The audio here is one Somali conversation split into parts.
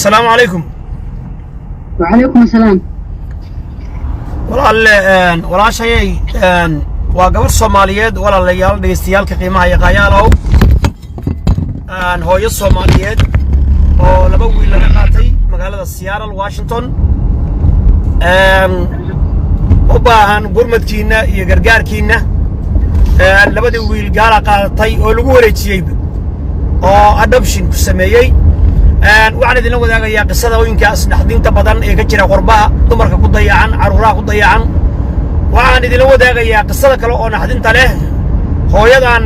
السلام عليكم. وعليكم السلام. ولا شيء وقبل الصوماليات ولا الليال ديستيال كقيمة يقايالو هو الصوماليات ولبوي لنقاتي مقالة السيارة الواشنطن وباهن قرمت كينا يقرقار كينا لبدو ويلقالا قاتي ولقوري تيب adoption كسميي waxaan idin wadaagayaa qisada hooyinkaas dhaxdinta badan ee ka jira qurbaha dumarka ku dayacan caruuraha ku dayacan waxaan idin wadaagayaa qisada kale oo naxdinta leh hooyadan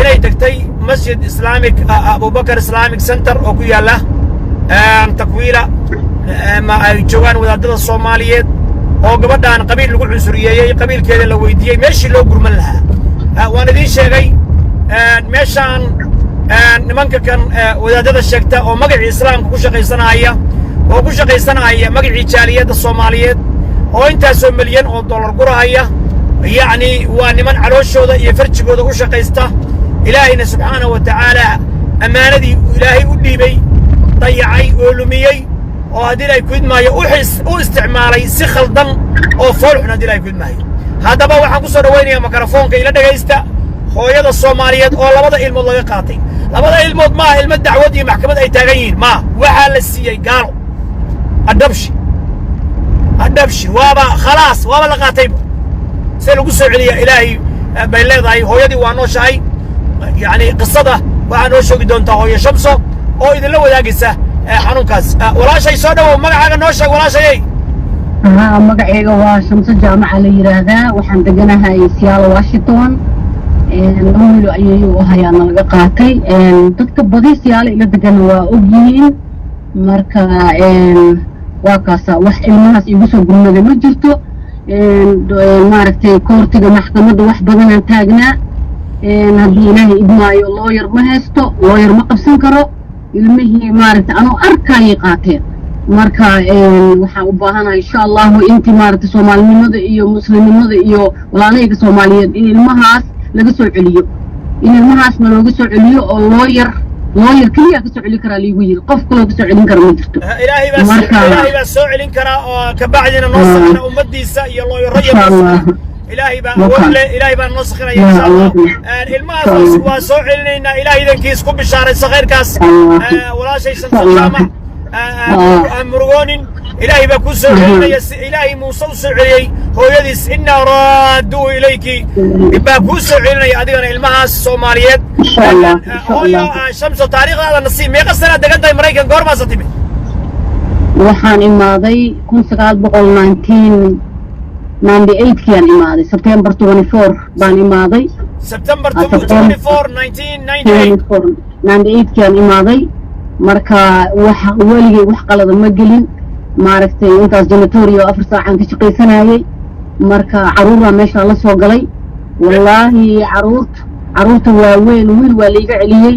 inay tagtay masjid islaamic Abubakar Islamic Center oo ku yaala takwiila ma ay joogaan wadaadada Soomaaliyeed oo gabadhan qabiil lagu cunsuriyay qabiilkeeda la weydiiyay meeshii loo gurman lahaa waan idin sheegay meeshan nimanka kan wadaadada sheegta oo magacii islaamka ku shaqaysanaya magacii jaaliyada Soomaaliyeed oo intaas oo milyan oo dollar gurahaya yaani waa niman calooshooda iyo farjigooda u shaqaysta ilaahayna subhanahu wa ta'ala amaanadii ilaahay u dhiibay dayacay oo lumiyay oo hadii ay ku idmaayo u isticmaalay si khaldan oo foolxun hadii ay ku idmaayo hadaba waxaan ku soo dhaweynayaa mikrofoonka ila dhageysta hooyada Soomaaliyeed oo labada ilmood laga qaatay labada ilmood ma ilmo dacwad iyo maxkamad ay taagan yihiin ma waxa la siiyay gaalo adabshi waaba khalaas waaba la qaatay si lagu soo celiyo ilaahay bay leedahay hooyadii waa nooshahay yaani qisada waxa noo sheegi doontaa hooyo Shamso oo idin la wadaagaysa xanuunkaas walaashay soo dhaw magacaaga noo sheeg walaashay magacayga waa Shamso jaamaca la yiraahdaa waxaan deganahay Seattle Washington نقول أيه وهاي أنا لقاطي تذكر بدي سيالة إلى دكان وأوجين مركا وكاسا وح الناس يبصوا قلنا ذي مجلتو ماركتي كورتي محكمة وح بدنا تاجنا هذه له إبناء لوير مهستو لوير مقبسن كرو المهي ماركت أنا أركاي قاتل مركا وحابهنا إن شاء الله وإنتي ماركت سومالي مذ إيو مسلمي مذ إيو ولا نيك سوماليين المهاس laga soo celiyo in ilmahaasna looga soo celiyo oo lawyer kaliya ka soo celin kara liigu yiri qof kale ka soo celin kara ma jirto ilaahay baa soo celin kara oo ka bacdina noo saxna ummadiisa iyo lawyer ilaahay baa noo saxinaya insha Allah ilmahaas waa soo celinayna ilaahay idankiis ku bishaaray saxirkaas walaashay santaama amrugonin إلهي بكوسو إلهي موسى وسعي هو يديس إنا رادوا إليك بكوسو إلي أدينا المها الصوماليات إن شاء الله شمس تاريخ هذا النصيب ما يقصنا دقنتا أمريكا قرما ستيمي وحان إماضي كنت قاعد بقول 1998 كان إماضي سبتمبر 24 بان إماضي سبتمبر 24 1998 كان إماضي مركا ولي وحقلد مجلين maaragtay intaas janatooriyo 4 saacan ka shaqaysanayay marka caruura meesha la soo galay wallahi caruurta waaweyn wiil waa liiga celiyay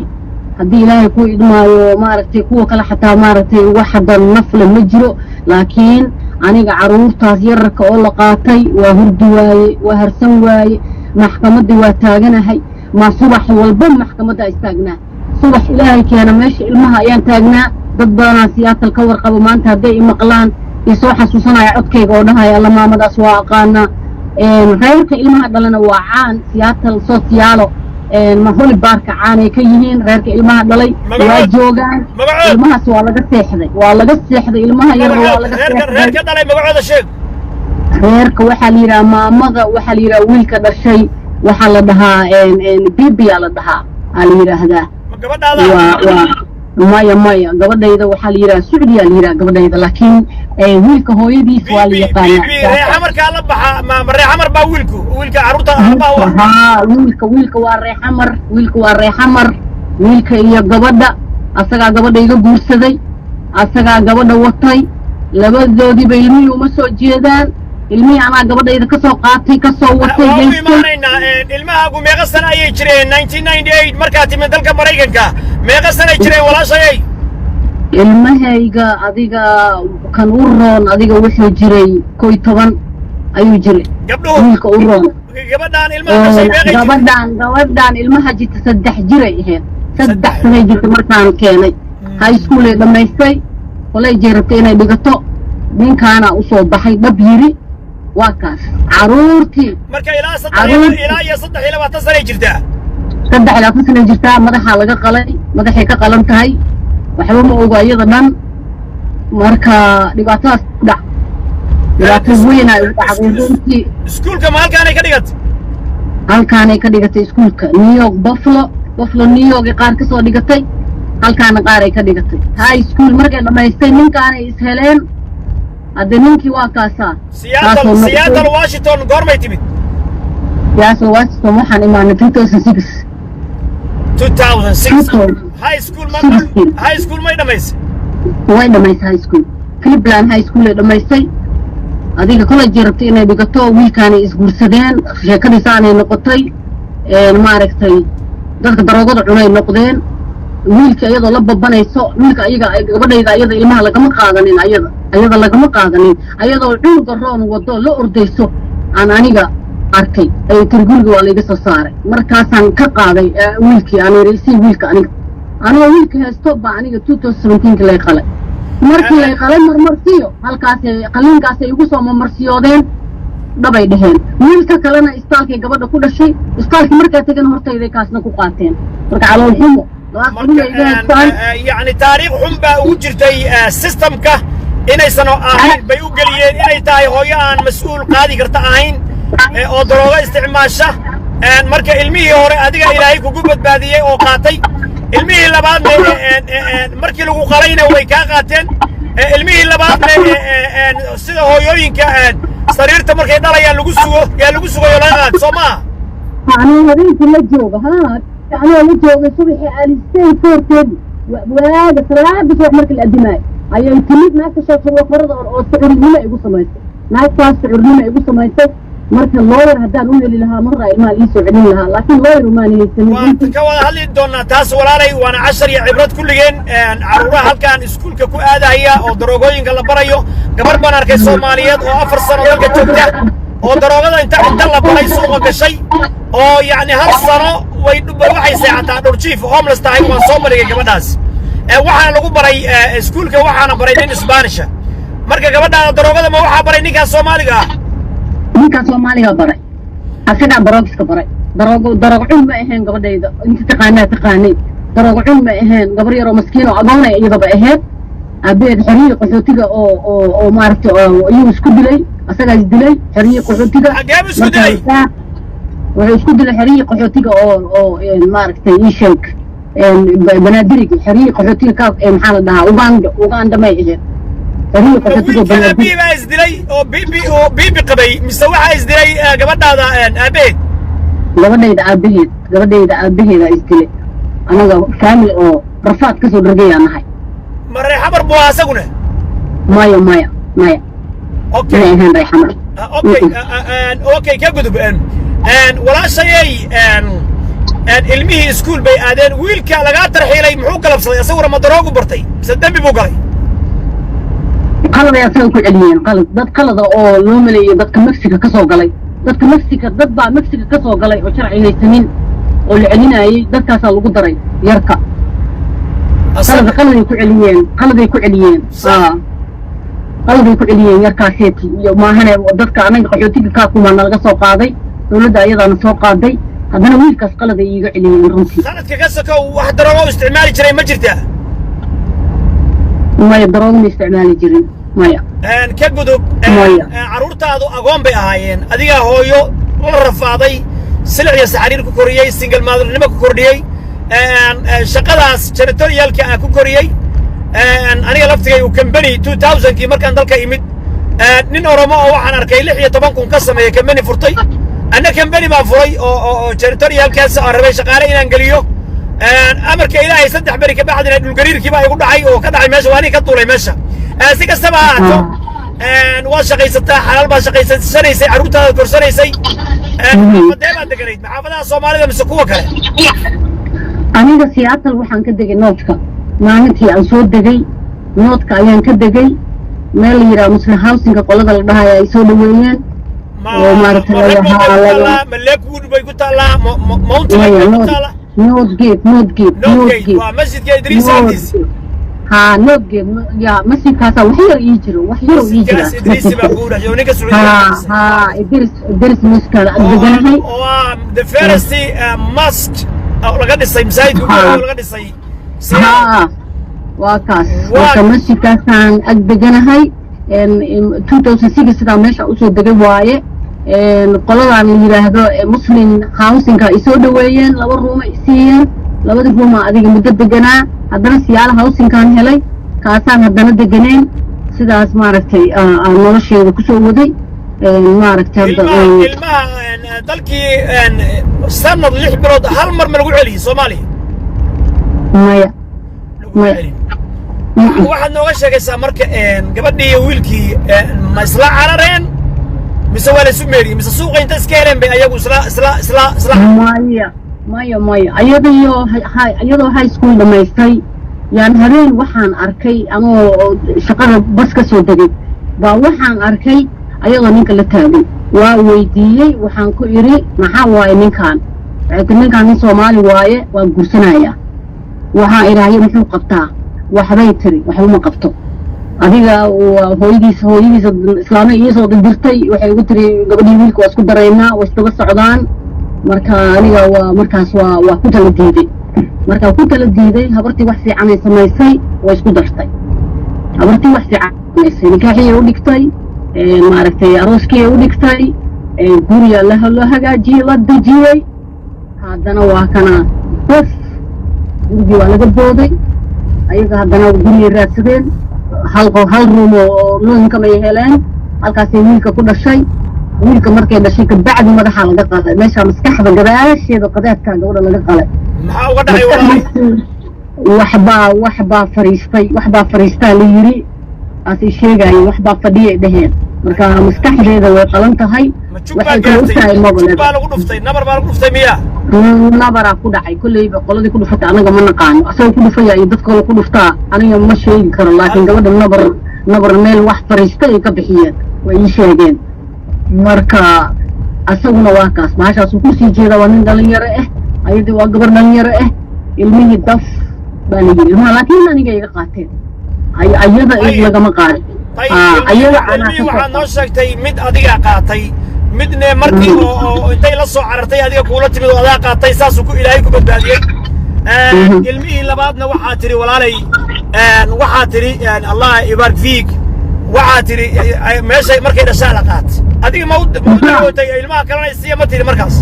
hadii ilaahay ku idmaayo maaragtay kuwa kala xataa maaragtay wax hadan nafle ma jiro laakiin aniga caruurtaas yararka oo la qaatay waa hurdi waaye waa harsan waaye maxkamadda waa taaganahay ma subax walba maxkamadda istaagnaa subax ilaahay keena meesha ilmaha ayaan taagnaa dad badan Seattle ka warqabo maanta haday maqlaan isoo xasuusanaya codkayga oo dhahay alla maamadaas waa aqaana reerka ilmaha dhalana waa caan Seattle Socialo ma holi baarka caan ay ka yihiin reerka ilmaha dhalay waa joogaan ilmahaas waa laga seexday ilmaha yar waa laga seexday reerka dhalay magacooda sheeg reerka waxa la yiraahdaa maamada waxa la yiraahdaa wiilka dhashay waxa la dhahaa bibi la dhahaa la yiraahdaa maya gabadhayda waxa la yiraahdaa Sacuudiya la yiraahdaa gabadhayda laakiin wiilka hooyadiis waa la yaqaanaa reexamarka la baxa ma reexamar baa wiilka caruurta baa wiilka waa reexamar wiilka iyo gabadha asaga gabadhayda guursaday asaga gabadha watay labadoodiba ilmihii uma soo jeedaan ilmihii anaa gabadhayda ka soo qaatay ka soo watay ilmahaagu meeqa sano ayay jireen 1998 markaa timid dalka Mareykanka meeqa sano ay jireen walaashay ilmahayga adiga kan u roon adiga wuxuu jiray 11 ayuu jiray wiilka u roon gabadhan ilmaha jirta 3 jiray ahayd 3 sanay jirta markaan keenay high school ay dhamaystay kolleejay rabtay inay dhigato ninkaana u soo baxay dhab yiri waa kaas caruurtii marka ilaa 3 sano jirtaa 3 sano jirtaa madaxa laga qalay madaxay ka qalan tahay waxba ma oga iyada dhan marka dhibaatadaas ku dhac dhibaato weyn ay u dhacday runtii iskuulka ma halkaan ay ka dhigatay iskuulka New York Buffalo New York qaar ka soo dhigatay halkaan qaar ay ka dhigatay high school markay dhamaystay ninkaan ay is heleen hadda ninkii waa kaasa Seattle Washington goormay timid Seattle Washington waxaan imaanay 2006 high school may dhamaysay way dhamaysay high school Cleveland high school ay dhamaysay adiga college rabtay inay dhigato wiilkaanay isguursadeen sheekadiisaanay noqotay maaragtay dadka daroogada cunay noqdeen wiilka iyadoo la babanayso wiilka ayaga gabadhayda iyada ilmaha lagama qaadanin ayada lagama qaadanin ayadoo dhulka roon wado la ordayso aan aniga arkay ay turgulga waa laga soo saaray markaasaan ka qaaday wiilkii aan yiri wiilka aniga wiilka haysto baa aniga 2017 lay qalay markii lay qalay marmarsiyo halkaas qalinkaas ay ugu soo marmarsiyoodeen dhabay dhaheen wiilka kalena istaalkay gabadha ku dhashay istaalki markaa tagan hortayday kaasna ku qaateen marka calool xumo يعني تاريخ حنبا وجرتي سيستمك إني سنو آهين بيو قليين إني تاي هويان مسؤول قادي قرطا آهين أو دروغة استعماشة مركا علمي هوري أدقى إلهي كوكوبت بادية أو قاتي علمي اللي بعد مركا لغو قرينة ويكا قاتين علمي اللي بعد سيدا هويوين كأن صريرتا مركا دالا يا لغو سوغو يولاغات سوما أنا هذين كل جوغة ها يعني أنا جوغة صبحي على السين فورتين وهذا صلاة بسوق مركا الأدماء أي يمكنك ناس تشوف فرض أو سعر لما يقول سمايته ناس سعر لما يقول سمايته مركا اللوير هدان أولي لها مرة إما يسوع لها لكن اللوير ما نيسمي وتكوى هل دونا تاس ولاري وانا 10 عبرات كل جين عرورا هل كان اسكولك كو آدا هي أو دروغوين قال برايو قبر باناركي سوماليات أو 4 سنة ولقى جوجتا أو دروغوين انت الله براي سوغا كشي أو يعني هل سنة وحي ساعة دورجيف هوملس تاعي وان سومالي قبداس waxaan lagu baray iskuulka waxaana baray nin Spanish marka gabadha daroogada ma waxa baray ninka Soomaaliga baray asaga baroogiska baray daroogo ma ahayn gabadhayda inta taqaanay daroogo ma ahayn gabar yar oo maskiin oo agoonay iyada ba ahayd abeed xiriir qaxootiga oo maartay oo isku dilay asaga is dilay xiriir qaxootiga wuxuu isku dilay xiriir qaxootiga oo maartay ii sheeg بنادرك حريق قحوتي كاف محل دها وغاندا ما يجي حريق قحوتي بنادرك بيبي ازدلي او بيبي قبي مستوحى ازدلي غبدادا ابيد غبدايدا ابيد ازدلي انا كامل او رفات كسو درجيا نحي مري حمر بو اسغنا مايا اوكي هن ري حمر اوكي كغدب ولا شيء ilmihii iskuul bay aadeen wiilka laga tarxiilay muxuu galabsaday asaguna ma daroogu bartay mise dambi buu galay qalad ay asaga ku celiyeen dad qalada oo loo maleeyay dadka Mexico ka soo galay dad baa Mexico ka soo galay oo sharci haysanin oo la celinayay dadkaas lagu daray yarka qalad ay ku celiyeen yarkaasheeti iyo maahane dadka anaga qaxootiga ka kuma laga soo qaaday dawladda ayadana soo qaaday haddana wiilkaas qalad ay iga celiyeen runtii sanadka ka sokow wax daroogo isticmaali jiray ma jirtaa maya daroogo ma isticmaali jirin maya ka gudub caruurtaadu agoon bay ahaayeen adiga hooyo la rafaaday silic iyo saxariir ku koriyay single mother-nimo ku kordhiyay shaqadaas janitorialka ku koriyay aniga laftigay uu company 2000kii markaan dalka imid nin oromo oo waxaan arkay 16 kun ka sameeyay company furtay أنا كم بني ما فري أو تريتوريال كاس عربي شغالة إن أنجليو أمريكا إلى يصدق بريك بعد إن الجرير كيما يقول عاي وكذا عي ماشي واني كطول ماشى سيك السبعة واشقي ستة حلال باشقي سنة سي عروتها دور سنة سي دائما تقريد محافظة الصومالية مسكوها كله أنا ده سياتل وحن كدقي نوتكا ما نتي أنصود دقي نوتكا أيان كدقي ماليرا مثل هاوسينج قلنا البهاية يسولوا وين ملك وود بيقول الله مونت بيقول الله نوت جيت ومسجد إدريس عنديس ها نوجد يا مسجد كاسا وحير يجرو وحير يجرو إدريس بقول جو نيجا سعودي ها إدريس مسكر دقنهاي the first mosque أو لقد السيد لقد السيد ها وكاس مسجد كاسان دقنهاي 2006 سدا ماشي usoo dagay waaye qoladan yiraahdo muslim housing ka isoo dhaweeyeen laba room ay siiyeen labada room adiga muddo deganaa haddana siyaal housing kan helay kaasaan haddana deganeen sidaas maaragtay nolosheeda ku soo waday maaragtay ilmaha dalkii sanad 6 bilood hal mar ma lagu celiyay Soomaaliya maya waxaad nooga sheegaysaa marka gabadhii iyo wiilkii ma isla carareen mise waa la isu meeriyey mise suuqa inta iska heleen bay ayagu isla maya iyadoo high school dhamaystay yaan habeen waxaan arkay anoo shaqada bas ka soo degay baa waxaan arkay ayadoo ninka la taagay waa weydiiyey waxaan ku iri maxaa waaye ninkan nin Soomaali waaye waan gursanayaa waxaan iraahay muxuu qabtaa waxbay tiri waxuma qabto adiga hooyadiisa islaamay iyo soo dirtay waxay ugu tiri gabadhii wiilka waa isku dareynaa way isdaba socdaan marka aniga waa markaas waa ku tala diiday marka ku tala diiday habartii wax fiican ay samaysay way isku dartay habartii wax fiican samaysay nikaaxii u dhigtay maaragtay arooskii u dhigtay guriga la hagaajiyay la dejiyay haddana waa kana bas gurigii waa laga booday ayaga haddana guriga raadsadeen hal room oo looyinka may heleen halkaasay wiilka ku dhashay wiilka markay dhashay kabacdi madaxa laga qalay meesha maskaxda gadaasheeda qadaadka gabadha laga qalay maxaa uga dhacay waxbaa fariistaa la yiri asay sheegayeen waxbaa fadhiyay dhaheen marka maskaxdeeda way qalan tahay waxay kala u tahay baa lagu dhuftay nabar baa lagu dhuftay miya nabara ku dhacay kullayba qoladii ku dhufatay anaga ma naqaan asoo ku dhufaya iyo dadka kale ku dhuftaa aniga ma sheegi karo laakiin gabadha nabar meel wax fariistay ay ka bixiyeen way ii sheegeen marka asaguna waa kaas bahashaas ku sii jeeda waa nin dhalinyaro ayadii waa gabar dhalinyaro ilmihii daf baa la yiri laakiin aniga iga qaateen ayada lagama qaadin ayada waxaad noo sheegtay mid adiga qaatay midna markii oo intay la soo carartay adiga kuula timid oo adaa qaatay saasuu ku ilaahay ku badbaadiyey ilmihii labaadna waxaa tiri walaalay waxaa tiri allah ibarak fiik waxaa tiri meeshay markay dhashaa la qaat adiga ma u dawootay ilmaha kalena isiiya ma tiri markaas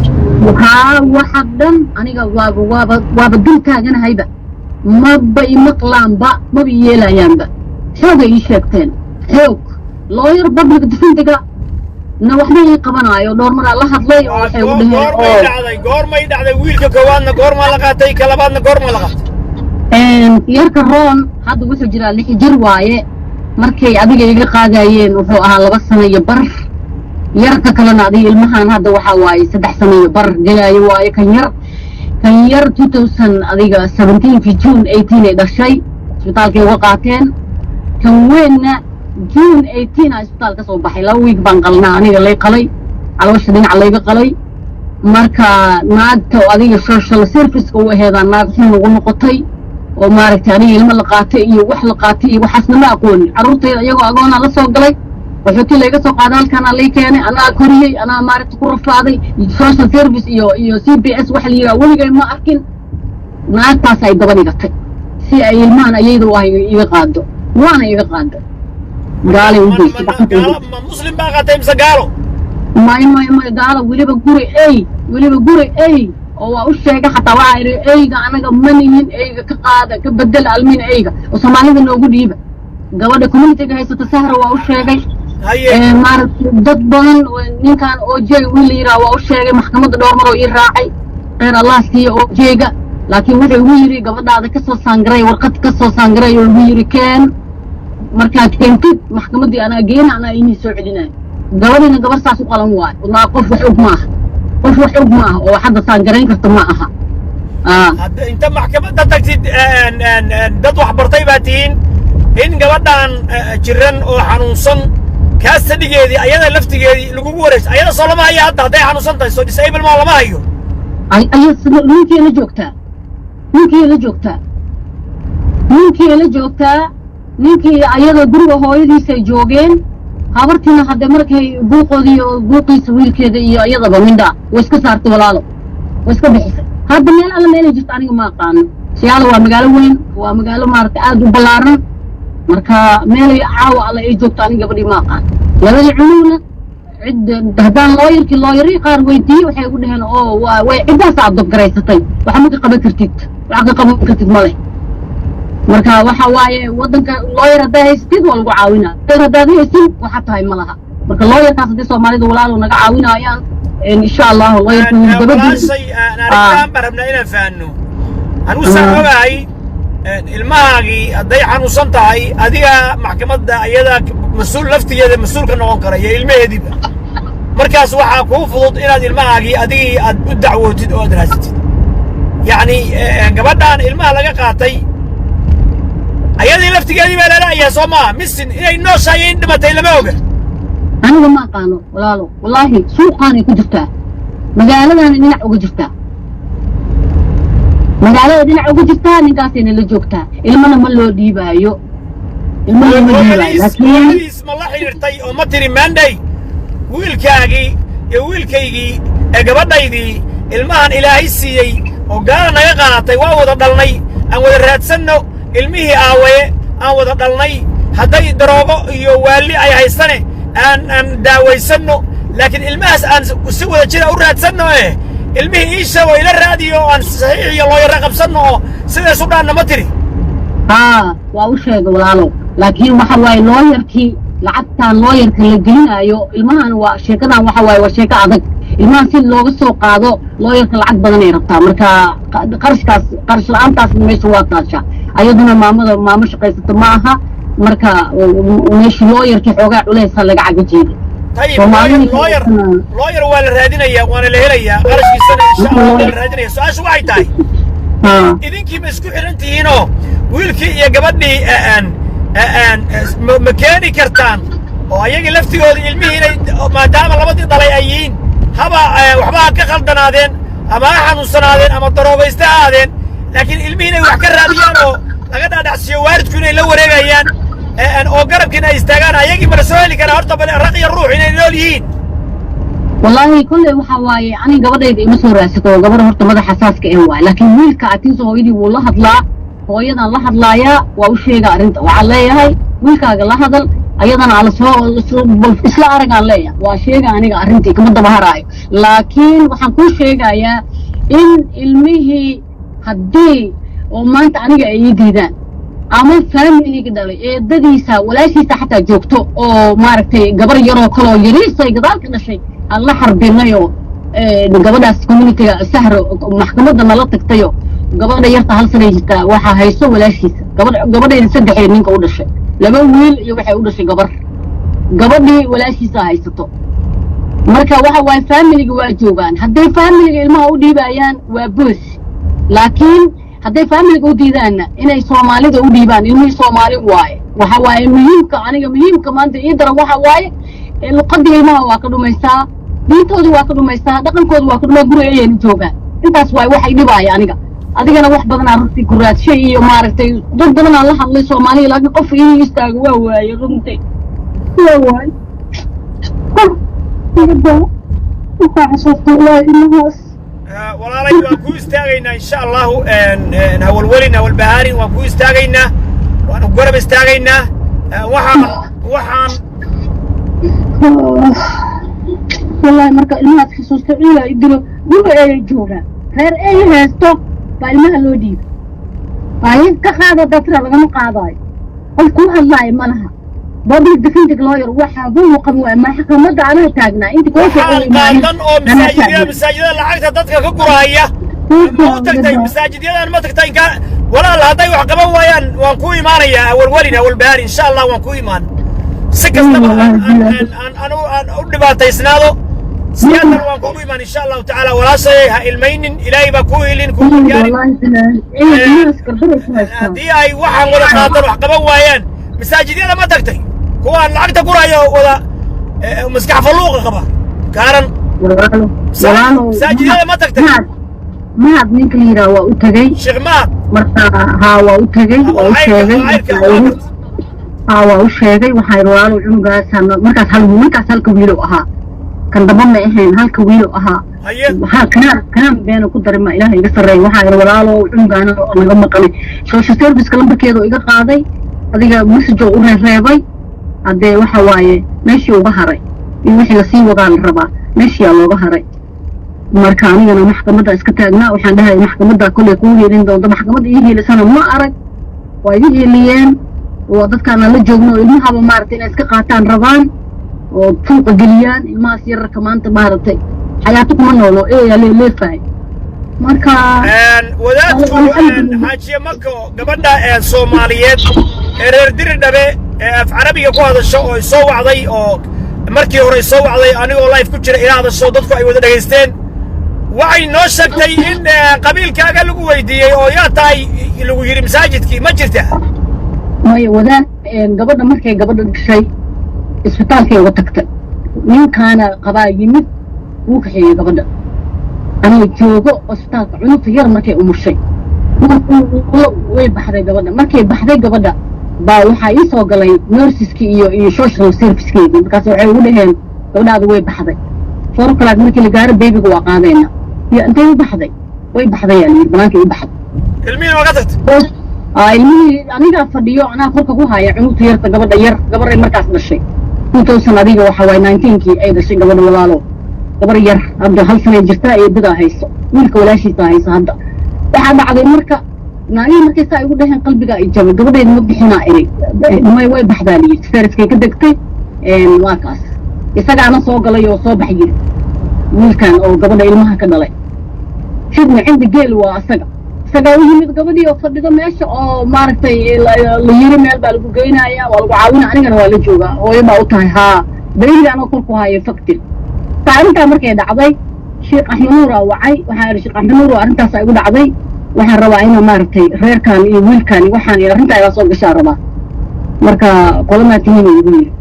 waxa dhan aniga waaba dul taaganahayba maba imaqlaanba maba yeelayaanba xoogay ii sheegteen xoog lawyer public defendiga na waxba ii qabanayo dhowr mar la hadlay oo waxay u dhaheen goormay dhacday wiilka koowaadna goorma la qaatay ka labaadna goorma la qaatay yarka roon hadda wuxuu jiraa 6 jir waaye markay adiga iga qaadayeen wuxuu ahaa 2 sano iyo bar yarka kalena adiga ilmahan hadda waxa waaye 3 sano iyo bar galaayo waaye kan yar 2000 adiga 17 June 18 ay dhashay isbitaalkay uga qaateen kan weynna June 18 isbitaalka soo baxay 2 week baan qalnaa aniga lay qalay caloosha dhinac layga qalay marka naagta adiga social service oo heedaan naag xun ugu noqotay oo maaragtay aniga ilmo la qaatay iyo wax la qaatay iyo waxaasna ma aqoon carruurtayda iyagoo agoona la soo galay wuxuu layga soo qaaday halkan lay keenay anaa koriyay anaa maaragtay ku rafaaday social service iyo CPS wax la yiraahdo waligay ma arkin naagtaas ay daba dhigatay si ay ilmahan ayayda waa iga qaado waana iga qaado gaalo u geystay muslim baa qaatay mise gaalo ما قال وليبا قوري أي oo u sheegay xataa waxa ay eeyga anaga manihin eeyga ka qaada ka bedel almin eeyga oo Soomaalida noogu dhiiba gabadha community-ga haysata Sahra waa u sheegay dad badan ninkan oo jeey wiil yiraahdo waa u sheegay maxkamadda dhowr mar oo ii raacay qeer Allah siiyo oo jeega laakiin wuxuu ugu yiri gabadhaada ka soo saangray warqad ka soo saangray oo ugu yiri keen markaa keentid maxkamaddii ana geena ana inii soo celinay gabadhina gabar saas u qalan waay oo qof wax og maaha qof wax og maaha oo hadda saangarayn karta ma aha انت محكمة تكتي دد وحبرتي باتين إن قبضان جيران أو حنوصن كاستديجي أيضا لفتيجي لجوجورس أيضا صلما هي هذا ده حنوصن تاي سودي سايب المال ما هيو أيضا ممكن اللي جوكتا ninkii la joogtaa ninkii ayadoo guriga hooyadiisay joogeen habartiina hadda markay buuqoodii oo buuqiisa wiilkeeda iyo ayadaba mindha way iska saartay walaalo way iska bixisay hadda meel alla meelay jirto aniga ma aqaano siyaalo waa magaalo weyn waa magaalo maaragtay aad u ballaaran marka meelay caawa alla ay joogto aniga gabadhii ma aqaan labadii cunugna cid haddaan looyarii qaar weydiiyey waxay ugu dhaheen oo way ciddaas aad dobgaraysatay waxa ma ka qaban kartid waxa ka qaban kartid ma leh marka waxa waaye waddanka looyar haddaa haystid waa lagu caawinaa looyar haddaad haysin waxa tahay ma laha marka looyarkaas haddii soomaalida walaalo naga caawinayaan insha allahu looyarka walaashay aan baan rabnaa inaan fahanno anuu saan ogahay ilmahaagii hadday xanuunsan tahay adiga maxkamadda ayada mas-uul laftigeeda mas-uulka noqon kara iyo ilmaheediiba markaas waxaa kuu fudud inaad ilmahaagii adigii aad u dacwootid oo aad raasatid yacni gabadhaan ilmaha laga qaatay ayadii laftigeedii baa lalayahay soo maaha misin inay nooshahay in dhimatay lama oga aniga ma aqaano walaalo wallaahi suuqaanay ku jirtaa magaaladaana dhinac uga jirtaa magaalada dhinac uga jirtaa ninkaasayna la joogtaa ilmana ma loo dhiibaayo ilmana ma dhiibaayo laakiin ma la xiriirtay oo ma tiri maandhay wiilkaagii iyo wiilkaygii ee gabadhaydii ilmahan ilaahay siiyey oo gaala naga qaadatay waa wada dhalnay aan wada raadsanno ilmihii aawaye aan wada dhalnay hadday daroogo iyo waalli ay haystane aan daawaysanno laakiin ilmahaas aan si wada jira u raadsanno ilmihii iisha oo ila raadiyo oo aan saxiix iyo looyara qabsanno oo sidaas u dhaanna ma tiri waa u sheegay walaalow laakiin waxa waaye looyarkii lacagtaan looyarka la gelinaayo ilmahan waa sheekadan waxa waaye waa sheeko adag ilmahan si looga soo qaado looyarka lacag badanay rabtaa marka qarash la-aantaasna meesha waa taasha ayaduna maamo shaqaysato ma aha marka meesha looyarkii xoogaa culaysa laga caga jeeday طيب لوير ولا رادينيا وانا لهليا قرشكي سنه ان شاء الله ولا رادينيا سؤال waxay tahay idinki ma isku xirantihiino wiilkii iyo gabadhii ma keeni kartaan oo ayaga laftigooda ilmihii inay maadaama labadii dhalay ay yihiin haba waxba ka khaldanaadeen ama xanuunsanaadeen ama daroobaysta aadeen laakiin ilmihii inay wax ka raadiyaan oo laga dhaadhacsiyo waalidku inay la wareegayaan oo garabkiina ay istaagaan ayagii mala soo heli karaa horta bal raq iyo ruux inay nool yihiin wallaahi kolley waxa waaye aniga gabadhayda ima soo raadsato oo gabadha horta madaxa xasaaska ee waay laakiin wiilka atiisa hooyadii wuu la hadlaa hooyadan la hadlaayaa waa u sheega arrinta waxaan leeyahay wiilkaaga la hadal ayadana ala soo isla aragaan leeyahay waa sheega aniga arrintii kama daba haraayo laakiin waxaan kuu sheegayaa in ilmihii haddii oo maanta aniga ay ii diidaan ama faamiliga dhalay eedadiisa walaashiisa xataa joogto oo maaragtay gabar yaroo kaloo yariisay gadaalka dhashay aan la xarbinayo gabadhaas communitiga sahro maxkamadda nala tagtayo gabadha yarta hal sanay jirtaa waxaa hayso walaashiisa gabadhayda saddexeed ninka u dhashay laba wiil iyo waxay u dhashay gabadhii walaashiisa haysato marka waxa waaye faamiliga waa joogaan hadday faamiliga ilmaha u dhiibayaan waa boos laakiin hadday faamiliga u diidaanna inay soomaalida u dhiibaan ilmihii soomaali waaye waxa waaye muhiimka maanta ii daran waxa waaye luqadii ilmaha waa ka dhumaysaa diintooda waa ka dhumaysaa dhaqankooda waa ka dhumaa guriga ayayna joogaan intaas waaye waxay dhibaaya aniga adigana wax badanaa runtii ku raadshay iyo maaragtay dad badanaa la hadlay soomaaliya laakiin qof ii istaago waa waaye runtii waa waaye waxaa xasuustay ilaahay ilmahaas walaalay waan ku istaagaynaa insha allahu hawalwelin hawalbahaarin waan ku istaagaynaa waanu garab istaagaynaa waxaan wallahi marka ilmahaas xasuusta ciila idilo guriga ayay joogaan reer ay haysto baa ilmaha loo dhiiba baahin ka qaada dadka lagama qaadaayo qof kuu hadlaayo ma laha public defensive lawyer waxa uu qaban waa maxkamadda anaga taagnaa inta koo qaadan oo masaajidada lacagta dadka ka guraya ma tagtay masaajidadan ma tagtay walaal hadday wax qaban waayaan waan ku imaanayaa awalwalina walbaar insha Allah waan ku imaan si kastaba aan u dhibaataysnaado siyaadan waan ku imaan insha Allah ta'ala walaashay ha ilmaynin ilaahay ba ku helin ku gaarin hadii ay waxaan wada qaadan wax qaban waayaan masaajidada ma tagtay kuwaan lacagta guraya wada maskax faluuqa qaba kaaran masaajidada ma tagtay mahad ninka liiraa waa u tagay sheekh mahad marka haa waa u tagay waa u sheegay haa waa u sheegay waxay walaalo cunugaas markaas halka wiilo ahaa kan daba ma ahayn halka wiilo ahaa waxaa kanaan beena ku daray ma ilaahay iga sarreey waxaa walaalo cunugaana naga maqanay social service-ka lambarkeeda iga qaaday adiga message u reebay haddee waxa waaye meeshii uga haray in wixii lasii wadaa la rabaa meeshiyaa looga haray marka anigana maxkamadda iska taagnaa waxaan dhahay maxkamadda kolley kuu hiilin doonto maxkamadda ii hiilisana ma arag waa iga hiiliyeen oo dadkaana la joogno oo ilmahaba maaragtay inay iska qaataan rabaan oo suuqa geliyaan ilmahaas yararka maanta maaragtay xayaato kuma noolo eeyaa leeleefahay marka wadaadku xaajiye mako gabadha soomaaliyeed ee reer diridhabe ee af carabiga ku hadasho oo soo wacday oo markii hore soo wacday anigoo live ku jira ila hadasho dadku ay wada dhegaysteen waxay noo sheegtay in qabiilkaaga lagu weydiiyey oo yaa tahay lagu yidhi masaajidkii ma jirta maya wadaad gabadha markay gabadha dhashay isbitaalkay uga tagtay ninkaana qabaa yimid wuu kaxeeyey gabadha aniga joogo isbitaalka cunugta yar markay umushay way baxday gabadha markay baxday gabadha baa waxaa ii soo galay nursiskii iyo social servicekeedii markaas waxay ugu dhaheen gabadhaada way baxday foor kalaad markii la gaaro beebiga waa qaadayna iyo intay u baxday way baxday yaa layidhi banaanka ii baxday ilmihii waa ka tagtay ilmihii anigaa fadhiyo anaa korka ku haya cunugta yarta gabadha yar gabaray markaas dhashay 2000 adiga waxa waay 19kii ay dhashay gabadha walaalo gabar yar hadda hal sanay jirtaa eedadaa hayso wiilka walaashiisa hayso hadda waxaa dhacday marka naagihii markay saa igu dhaheen qalbigaa i jabay gabadheeda ma bixinaa inay way baxdaa layidhi feriskay ka degtay waa kaas isagaana soo galay oo soo bax yiri wiilkan oo gabadha ilmaha ka dhalay sidna cindi geel waa isagaa u yimid gabadhii oo fadhido meesha oo maaragtay la yiri meel baa lagu geynaya waa lagu caawina anigana waa la joogaa hooyo baa u tahay haa beeliga anoo kor ku haayo faktir arrintaa markay dhacday sheekh axmed nuuraa wacay waxaa idhi sheekh axmed nuur oo arrintaas igu dhacday waxaan rabaa inaa maaragtay reerkan iyo wiilkan waxaan arrintaa igaa soo gashaa rabaa marka qolamaa tihiin igu yiri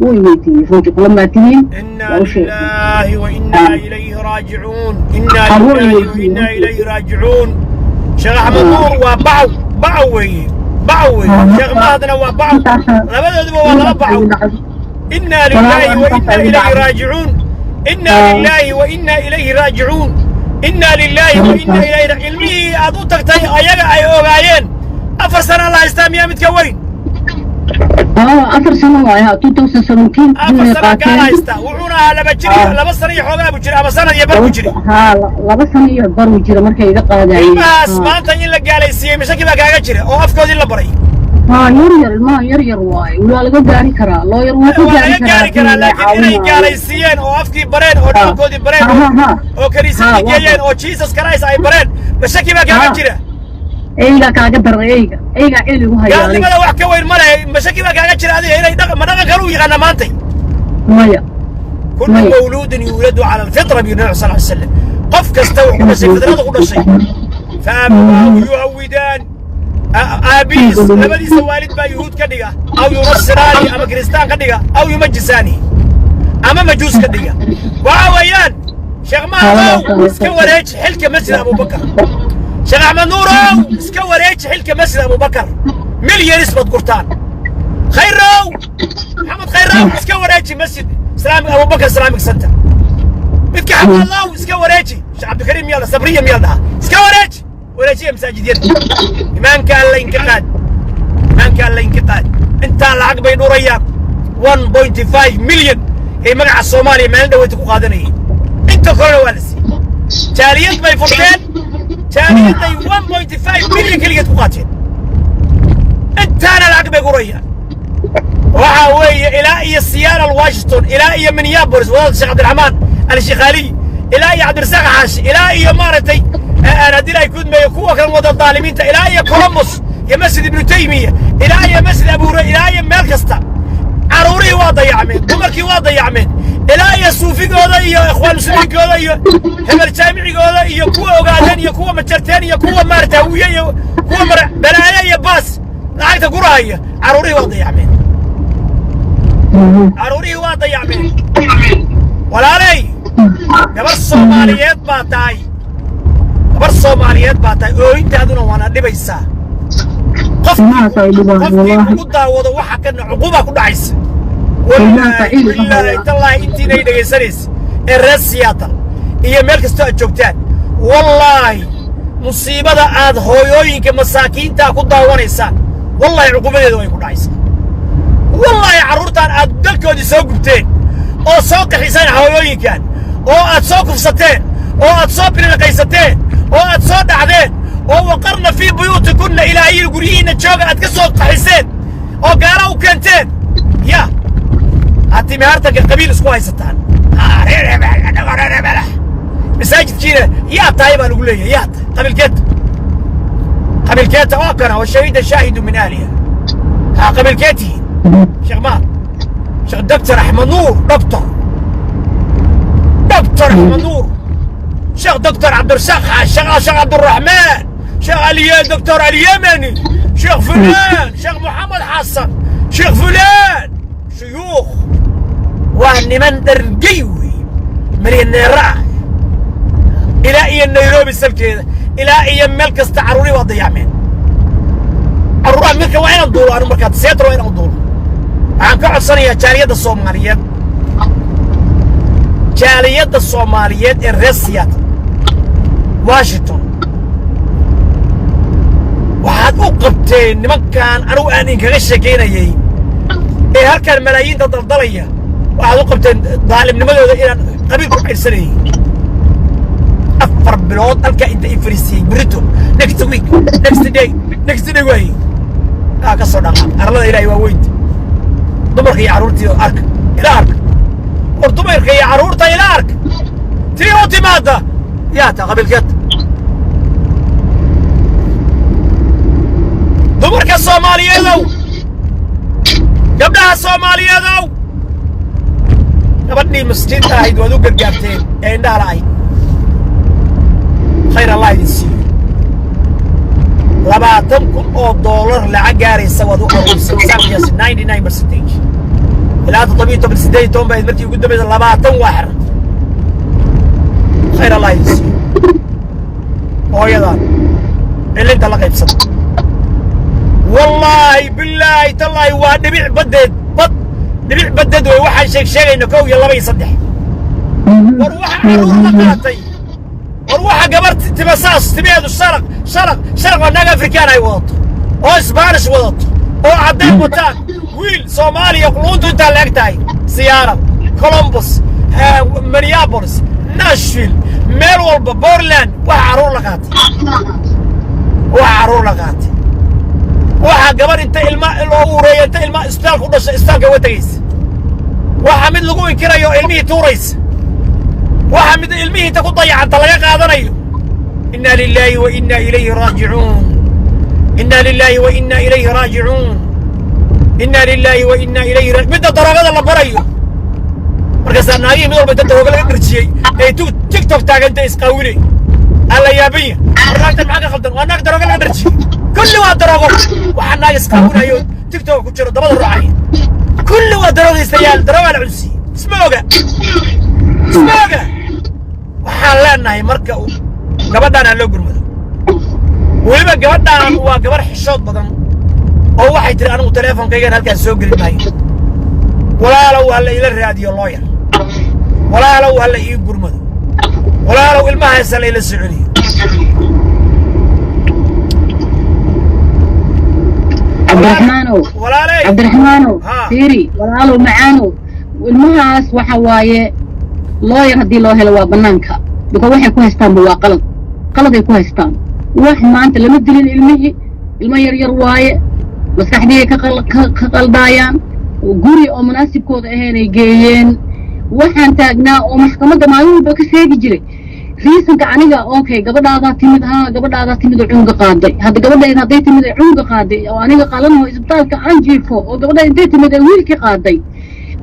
wuu iweydiiyey runtii qolamaa tihiin inna lillahi wa inna ilayhi raajicuun inna lillahi wa inna ilayhi raajicuun sheekh axmed nuur waa bacaw weeye sheekh mahadna waa bacaw labadooduba waa laba bacaw inna lillahi wa inna ilayhi raajicuun inna lillahi wa inna ilayhi raajicuun inna lillahi wa inna ilayhi ilmihii aad u tagtay ayaga ay ogaayeen 4 sano la haystaa miyaa midka weyn 4 sano waaya 2017 4 sano gaal haysta wuxuuna ahaa 2 sano iyo xoogaa buu jira ama sanad iyo bar buu jira haa 2 sano iyo bar buu jira markay iga qaadayeen ilmahaas maanta in la gaalaysiiyey mashaki baa kaaga jira oo afkoodii la baray ilmaha yar waaye waa laga gaari karaa looyar wuu ka gaari karaa laakiin inay gaalaysiiyeen oo afkii bareen oo dhaqankoodii bareen oo kaniisadii geeyeen oo Jesus Christ ay bareen mashaki baa kaaga jira eyga kaaga daray eyga celigu hayaa gaalnimada wax ka weyn male mashaki baa kaaga jira adiga inay dhaqan kale u yaqaana maantay maya kullu mawluudin yuladu cala alfitra bi nabi sallallahu alayhi wasallam qof kasta wuxuu dhashay fitrada ku dhashay faabahu yuhawidaan aabiis labadiisa waalid baa yuhuud ka dhiga aw yunasiraani ama kiristaan ka dhiga aw yumajisaani ama majuus ka dhiga waxa weeyaan sheekh mahdow iska wareeji xilka masjid abubakar sheekh axmed nuurow iska wareeji xilka masjid abubakar milyanis baad gurtaan khayrow maxamed khayrow iska wareeji masjid islaamig abubakar islamic center midka xamalow iska wareeji sheekh cabdikariim yalla sabriya miyal dhaha iska wareeji ولا مساجد يد إيمان كان لا ينقطع أنت العقبة يدوريا 1.5 مليون هي مقع الصومالي ما عنده ويتكو قادني أنت كله والسي تاليات ما يفرقين تاليات 1.5 مليون كل يتقاتل أنت أنا العقبة يدوريا وحاوي إلى أي السيارة الواشنطن إلى أي منيابوليس وضع الشيخ عبد الرحمن الشيخالي إلى أي عبد الرزاق حاشي إلى أي مارتي أنا دي لا يكون ما يكون كان وضع الظالمين إلى أي كولومبوس يا مسجد ابن تيمية إلى أي مسجد أبو هريرة إلى أي مالكستا عروري واضح يعمل دمركي واضح يعمل إلى أي صوفي قوضة يا إخوان المسلمين قوضة يا همل جامعي قوضة يا كوة وقادين يا كوة متشرتين يا كوة مارتاوية يا كوة بلايا يا باس لعيت قراية عروري واضح يعمل عروري واضح يعمل ولا لي قبل الصوماليات باتاي gabar Soomaaliyeed baa tahay oo intaaduna waana dhibaysaa qofkii ugu daawado waxa ka cuquba ku dhacaysa wallahi intiinay dhageysanaysa ee reer Seattle iyo meel kasta aad joogtaan wallahi musiibada aad hooyooyinka masaakiinta ku daawanaysaan wallahi cuqubadeedu way ku dhacaysaa wallahi carruurtaan aad dalkoodii soo gubteen oo soo qaxisaan hooyooyinkan oo aad soo kufsateen oo aad soo bilinaqaysateen oo aad soo dhacdeen oo waqarna fi buyutikunna ilaahiy guriyiina jooga aad ka soo qaxiseen oo gaala u keenteen ya haddii mehertanka qabiil isku haysataan masaajidkiina yaa tahay baa lagu leeyahay yaa tahay qabiilkeeta oo kana oo shahida shaahidu min ahliha ها قبل كيتي شيخ ما شيخ دكتور احمد نور دكتور احمد نور شيخ دكتور عبد الرزاق شيخ عبد الرحمن شيخ علي دكتور اليمني شيخ فلان شيخ محمد حسن شيخ فلان شيوخ واني من درقيوي مليونير الى اي نيروبي السبكي الى اي ملك استعروني وضيعمين الروح منك وين الدول أنا مركز سيتر وين الدول عن كل سنة جالية الصوماليات جالية الصوماليات الرئيسيات واشنطن وحد أقبتين مكان أروح أني كغش كينا يي إيه هالكان ملايين تضلية وحد أقبتين ظالم نمدو إلى قبيل كل سنة أفر بلوت ألقى أنت إفريسي بريتو next week next day way كسر دقة أرلا إلى وين دمرك يا عرورتي أرك إلى أرك ودمرك يا عرورتي إلى أرك تيوتي ماذا يا قبل كده دمرك الصومالية ذو قبلها الصومالية ذو نبني مسجد تاهيد وذوق الجابتين عندها رأي خير الله يدسي $20,000 لعق جاري سوى ذو أروس 99% إلى هذا طبيعي تبي سدي توم بعد مرتي قدام إذا 20 خير الله يجزيه هو يدان اللي أنت لقيت بصدق والله بالله تالله ونبيع بدد وواحد شيء إنه كوي يلا بيصدح وروح عروض لقاتي وروح قبرت تمساس تبيعوا شرق والناقة أفريكان أي وضط أو إسبانيش وضط أو عدين بوتان ويل صومالي يقولون أنت لقتاي سيارة كولومبوس مينيابوليس ناشفيل ميلوول بورلاند وعرور لقاتي waxa gabar inta ilma loo ureeyay inta ilma istaal ku dhashay istaalka wadays waxa mid lagu inkirayo ilmihii tuurays waxa mid ilmihii ta ku dayacanta laga qaadanayo inna lillahi wa inna ilayhi raaji'un inna lillahi wa inna ilayhi raaji'un inna lillahi wa inna ilayhi mid daragada la barayo markaas naagii mid walba inta hooga laga dirjiyay ee TikTok taaganta isqawilay alla yaabiya markaas maxaa khaldan waa naag daraga laga dirjiyay كل واحد دروغ وحنا يسقون أيو تيك توك وتشرو دبل الرعاية كل واحد دروغ يستيال دروغ العنسي سموغا وحالنا هي مركا قبضنا لو قرمدو ويبا قبضنا هو قبر حشوط بدن او واحد يتري انا تليفون كيغان هلكان سو غلي ماي ولا لو هلا الى الراديو لوير ولا لو هلا اي قرمدو ولا لو المها يسال الى السعوديه عبد الرحمن سيري ولا معانو والمهاس وحوايه لوير هدي لو هلا waa banaanka dadka waxay ku haystaan waa qalad ay ku haystaan wax maanta lama dilin ilmo yar waaye maskaxdii ka qaldaayaan guri oo munaasibkooda ahayn ay geeyeen waxaan taagnaa oo maxkamadda maalin walba ka sheegi jiray riisanka aniga okay gabadhaada timid oo cunga qaaday hadda gabadheeda haday timid oo cunga qaaday oo aniga qalanaho isbitaalka aan jiifo oo gabadheeda intay timid oo wiilkii qaaday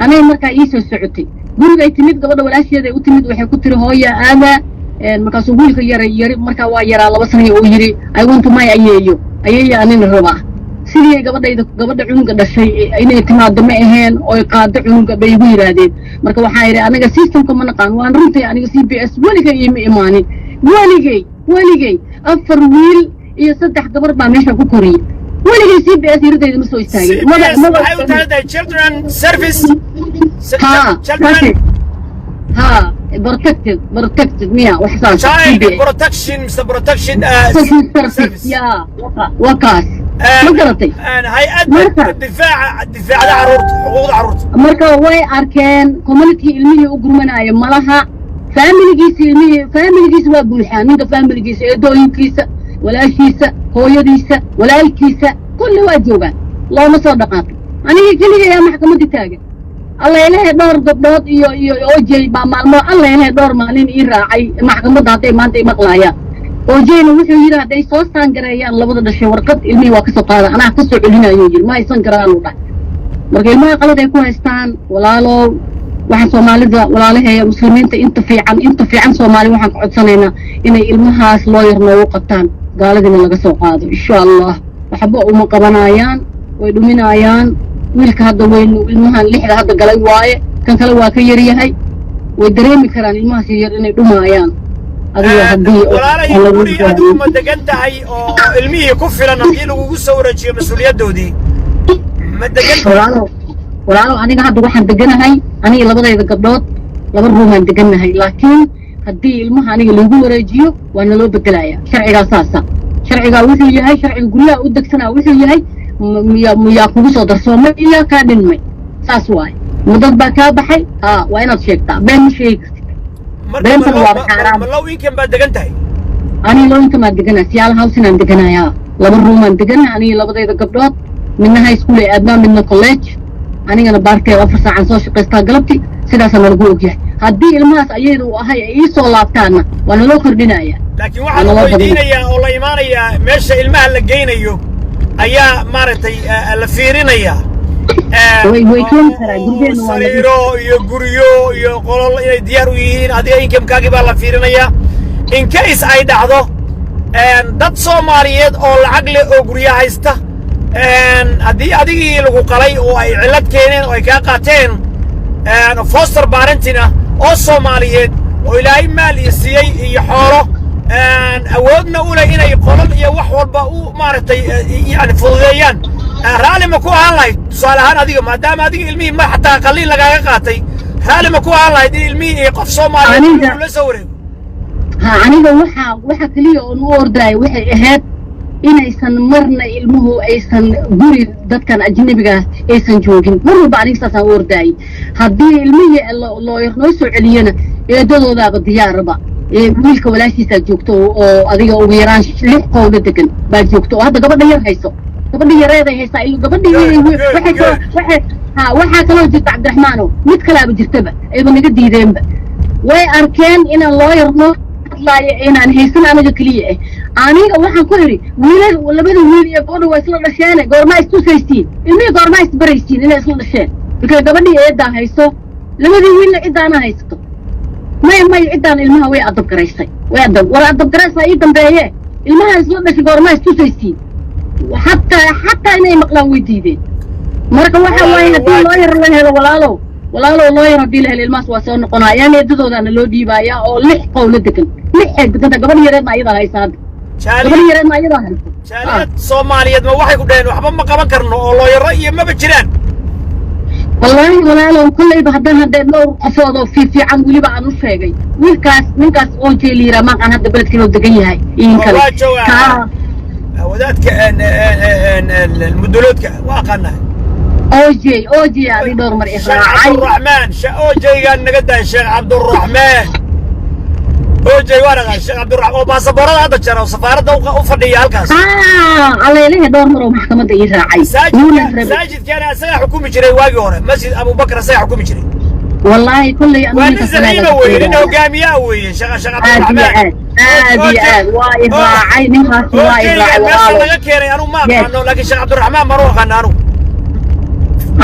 aniga markaa ii soo socotay guriga ay timid gabadha walaasheeda ay u timid waxay ku tiri hooya aada markaasuu wiilka yari markaa waa yaraa 2 sano oo yiri I want to my ayeeyo anina rabaa sidii gabadha cunga dhashay inay timaado ma aheen oo qaado cunga bay ugu yiraahdeen marka waxaa yiri aniga systemka ma naqaan waan runtii aniga CBS waligay ima imaanin weligay afar wiil iyo saddex gabar baa meesha ku koriyay weligay CBS iridayda ma soo istaagin waxay u tahay children service children protected miya wax saas child protection Mr. protection service ya wakaas ma garatay hay-adda difaaca xuquuqda carruurta marka way arkeen community ilmihii u gurmanaayo malaha familigiisa waa buuxaan ninka familigiisa eedooyinkiisa walaashiisa hooyadiisa walaalkiisa kulli waa joogaan looma soo dhaqaaqin aniga keliga ayaa maxkamadda taagan alla ilaahay dhowr gabdhood iyo OJ baa maalmo alla ilaahay dhowr maalin ii raacay maxkamadda hadday maanta i maqlaayaan OJna wuxuu yidhi hadday soo saangareeyaan labada dhashay warqad ilmihii waa ka soo qaada anaa ka soo celinayo yidhi ma haysan karaan u dhahay marka ilmaha qalad ay ku haystaan walaalow waxaan soomaalida walaalaheeya muslimiinta inta fiican soomaali waxaan ka codsanaynaa inay ilmahaas loo yar noogu qabtaan gaaladina laga soo qaado insha allah waxba uma qabanayaan way dhuminayaan wiilka hadda weynu ilmahan lixda hadda galay waaye kan kale waa ka yaryahay way dareemi karaan ilmahaas yar inay dhumaayaan adiga haddii adigu ma degan tahay oo ilmihii ku filan haddii lagugu soo wareejiyo mas-uuliyaddoodii ma degan walaalo aniga hadda waxaan deganahay aniga labadayda gabdhood laba ruumaan deganahay laakiin haddii ilmaha aniga lagu wareejiyo waa naloo bedelayaa sharcigaa saasa sharcigaa wuxuu yahay sharciga guryaha u degsanaa wuxuu yahay miyaa kugu soo darsoomay iyaa kaa dhinmay saas waaye mudad baa kaa baxay waa inaad sheegtaa been ma sheegi kartid beentana waa xaaraam low income baad degan tahay aniga low income aan deganaa siyaal hawsinaan deganayaa laba ruumaan degana aniga labadayda gabdhood midna high school ay aadnaa midna college anigana baartay 4 saacan soo shaqaystaa galabti sidaasana lagu ogyahay haddii ilmahaas ayayda u ahay ay ii soo laabtaanna waa naloo kordhinayaa laakiin waxaa la weydiinayaa oo la imaanayaa meesha ilmaha la geynayo ayaa maaragtay la fiirinayaa way keeni karaan gurigeenna waa sariiro iyo guryo iyo qolol inay diyaar u yihiin adiga inkamkaagii baa la fiirinayaa in case ay dhacdo dad Soomaaliyeed oo lacag leh oo guryo haysta haddii adigii lagu qalay oo ay cillad keeneen oo ay kaa qaateen foster parenting oo Soomaaliyeed oo ilaahay maal iyo siiyey iyo xoolo awoodna u leh inay qolol iyo wax walba u maaragtay yani fududeeyaan raalli ma ku ahaan lahayd tusaale ahaan adiga maadaama adiga ilmihii ma xataa qalliin lagaaga qaatay raalli ma ku ahaan lahayd in ilmihii ay qof Soomaaliyeed ula soo wareego aniga waxa kaliya oo u ordaay waxay ahayd inaysan marna ilmuhu aysan guri dadkan ajnabiga aysan joogin mar walba aniga saasaan u ordaayay haddii ilmihii loo yar noo soo celiyana eedadoodaaba diyaaraba wiilka walaashiisaa joogto oo adiga ugu yaraan 6 qowla degan baa joogto oo hadda gabadha yar hayso gabadha yareeday haysaa iyo waxaa kaloo jirta cabdiraxmaano mid kalaaba jirtaba ayba naga diideenba way arkeen inaan loo yarno inaan haysan aniga kaliya aniga waxaan ku iri labada wiil iyo gabadha waa isla dhasheen goorma istusaysiin ilmihii goorma isbaraysiin inay isla dhasheen marka gabadhii eedaa hayso labadii wiilna cidaana haysato may cidaan ilmaha way adab garaysay war adab garaysaa ii dambeeye ilmaha isla dhashay goorma istusaysiin xataa inay maqlaan way diideen marka waxa waaye haddii loo yar la helo walaalow loo yar haddii la helo ilmahaas waa soo noqonayaan eedadoodaana loo dhiibayaa oo 6 qowla degan 6 deganta gabadh yareedna ayadaa haysa hadda gabadh yareedna ayadaa haysa jaaliyad Soomaaliyeed ma waxay ku dhaheen waxba ma qaban karno oo loo yaro iyo maba jiraan wallahi walaalow kullayba haddaan dhowr qofood oo fiican weliba aan u sheegay ninkaas oo jeeliira maqan hadda beledkiinoo degan yahay in kale wadaadka المدلوتك واقعنا اوجي هذه دور مرئي عبد الرحمن اوجي قال نقدها الشيخ عبد الرحمن اوجي ورقه الشيخ عبد الرحمن وباسبورات هذا جرى وسفارته وفديه هلكاس على ليه دور مره محكمه يراعي ساجد كان اسا حكومي جري واقي هore مسجد ابو بكر اسا حكومي جري والله كل وانا زعيمه وين انه قاميه وين شيخ عبد الرحمن عادي واي راعي نماس واي راعي والله laga keenay anu ma aqaano laakiin sheekh Abdul Rahman ma ruuxan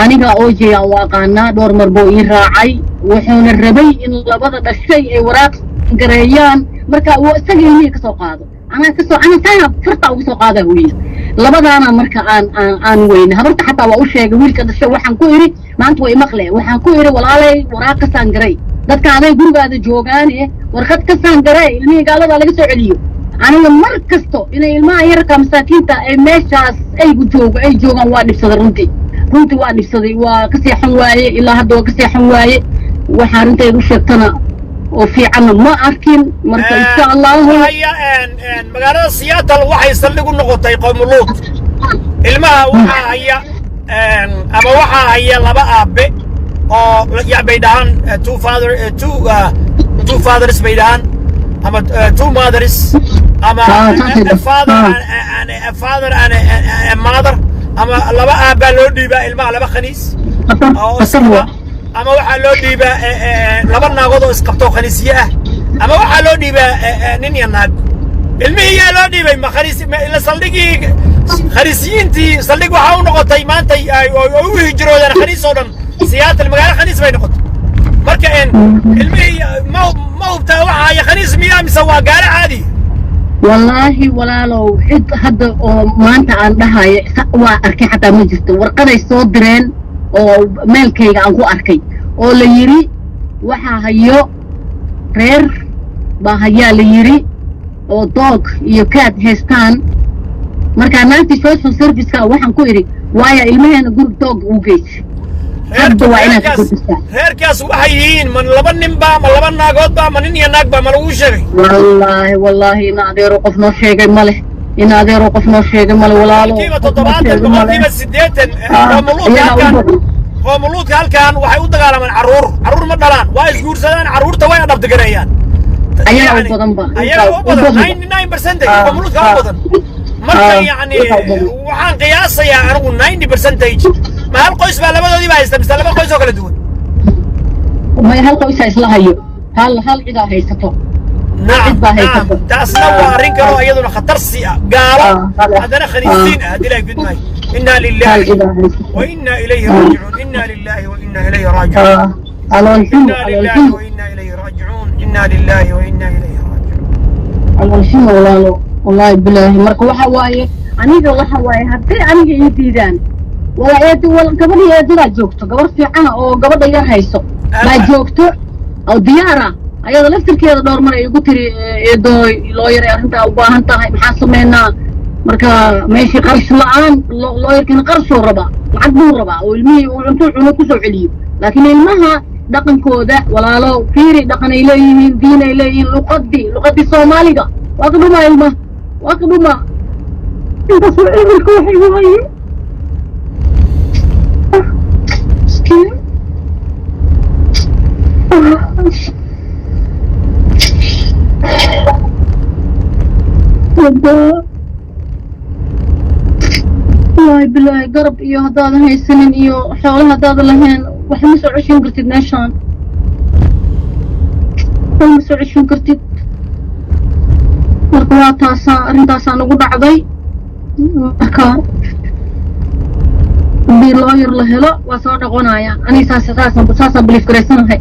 aniga OJ aan waaqaana door marbo ii raacay wuxuuna rabay in labada dhashay ay waraaq gareeyaan marka uu isaga inay ka soo qaado ana taa farta ugu soo qaada wiil labadaana marka aan weyn habarta xataa waa u sheegay wiilka dhashay waxaan ku iri maanta way maqlee waxaan ku iri walaalay waraaq ka saan garay dadka aday gurigaada joogaan warqad ka saan garay ilmihii gaalada laga soo celiyo aniga mar kasto inay ilmaha yarka masaakiinta ay meeshaas ay joogaan waa dhibsaday runtii waa dhibsaday waa ka seexan waaye ilaa hadda waa ka seexan waaye waxaa arintaydu sheegtana oo fiicanna ma arkin marka insha allahu magaalada Seattle waxay saldhig u noqotay qowmuluud ilmaha waxaa haya ama waxaa haya laba aabe oo bay dhahaan two fathers bay dhahaan ama two mothers ama a father and a mother ama laba aabba loo dhiibaa ilmaha laba khaniis oo ama waxaa loo dhiibaa laba naagood oo isqabto khaniisiye ah ama waxaa loo dhiibaa nin iyo naag ilmihii yaa loo dhiibay ma khaniis ila saldhigii khaniisiyiintii saldhig waxaa u noqotay maanta ay u hijroodeen khaniis oo dhan Seattle magaalo khaniis bay noqotay marka ilmihii ma hubtaa waxaa ya khaniis miyaa mise waa gaalo caadi والله ولا لو حد هذا ما أنت عندها وأركي حتى ما جست ورقة يصدرين أو ملكي عنكو أركي أو ليري وحا هيو رير بهيا ليري أو دوغ يكاد هستان مركا ناتي سوشيال سيرفيس كا وحن كويري وايا المهن نقول دوغ وجيش heerkaas waxay yihiin man laba nin baa ma laba naagood baa ma nin iyo naag baa ma lagu sheegay wallahi in adeero qof noo sheegay male walaalo kiiba 70 boqolkiiba 80 qowmuluudka halkan waxay u dagaalamaan caruur ma dhalaan waa isguursadaan caruurta way adabtigareeyaan ayaga u badan 99% qowmuluudka u badan marka yani waxaan qiyaasayaa anigu 90% ما هالقوس بقى لما دي بقى يستمر لما قوس وكله دون ما هالقوس هيسلا هيو هال إذا هيستو نعم تأصلا رينكرو أيضا خطر سيئة قالوا هذا خنيسين هذه لا يقول ماي إنا لله وإنا إليه راجعون إنا لله وإنا إليه راجعون إنا لله وإنا إليه راجعون إنا لله وإنا إليه راجعون والله بالله مركو حواي أنيق الله حواي هبتي أنيق يديدان ولا يدو ولا قبل يدو لا جوكتو قبل في عنا أو قبل ديار هايسو لا جوكتو أو ديارة أيضا لفتر كذا دور مرة يقول تري يدو لوير أنت أو أنت محاسمينا مركا ماشي قرش الآن لوير كان قرش الربع العقد الربع والمي وعنتو عنوكسو عليو لكن المها دقن كودا ولا لو فيري دقن إليه دين إليه لقدي صومالي دا وأقبل ما إلمه وأقبل ما انت سؤال الكوحي وغير مسكين والله بالله قرب إيو هدادا هاي السنين إيو حوالها هدادا لهين وحي مسو عشون قرتد ناشان وحي مسو عشون قرتد مرقواتاسا أرنتاسا نقود عضي مركا haddii lawyer la helo waa soo dhaqonayaan ani saasa belief gareysanahay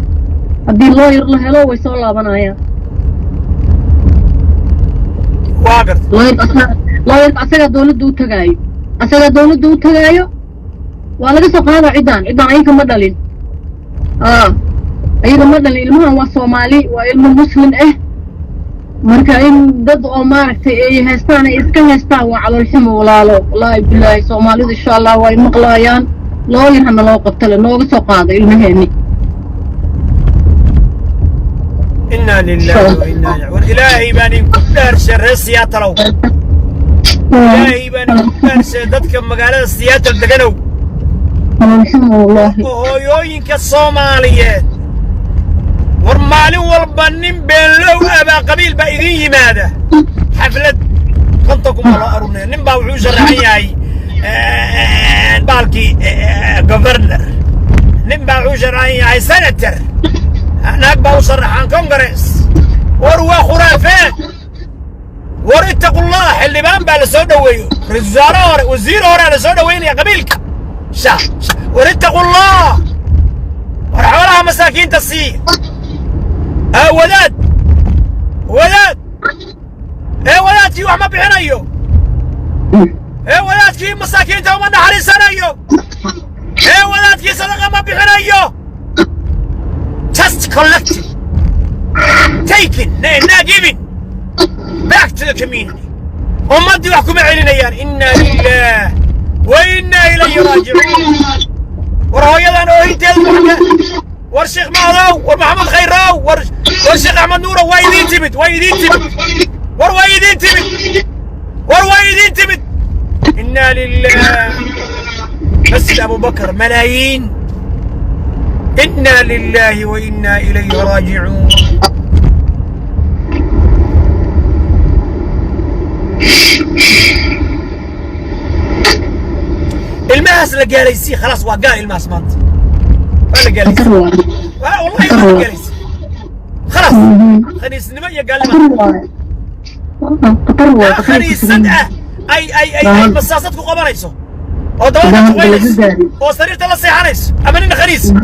haddii lawyer la helo way soo laabanayaan lawyerka asagaa dawladda u tagaayo waa laga soo qaada ciddaan ayaga ma dhalin ilmahan waa Soomaali waa ilmo muslim marka in dad oo maaragtay ay haystaan ay iska haystaan waa caloolxumo walaalo wallahi billahi Soomaalidu insha Allah way maqlaayaan lawyer hana loo qabtay nooga soo qaado ilmaheeni inna lillahi wa inna ilaihi wa ilaahi bani kudar sharri Seattle ilaahi bani kudar dadka magaalada Seattle deganow wallahi hooyooyinka Soomaaliyeed ورمالي والبنين بين لو أبا قبيل بايدين يماده حفلة كنتكم على أرونه نبا وحوش الرعياي بالكي جوفرنر نبا وحوش الرعياي سنتر نبا وصرح عن كونغرس وروا خرافات اتقوا الله اللي بان بالسودا ويو الزرار وزير ورا السودا وين يا قبيلك شا اتقوا الله ورحولها مساكين تصير ولاد كي وحما بحنايو ولاد كي مساكين تو من حريسانايو ولاد كي صدقة ما بحنايو just collecting taking not giving back to the community. ummaddii wax kuma celinayaan. Inna lillaah wa inna ilayhi raajicuun. war hooyadan oohinteeda waxka war sheekh maadow war maxamed khayrow war sheekh axmed nuuro waa idiin timid war waa idiin timid. inna lillaah masjid abubakar malaayiin. inna lillahi wa inna ilayhi raajicuun. الماس لقاليسي خلاص وقال الماس مانت ولا قاليسي والله ما قاليسي خلاص خنيس نمية قال لي خنيس صدقه اي بصاصتكم قبريسو او دوامك وينيس او سريرت الله سيحانيس اما اننا خنيس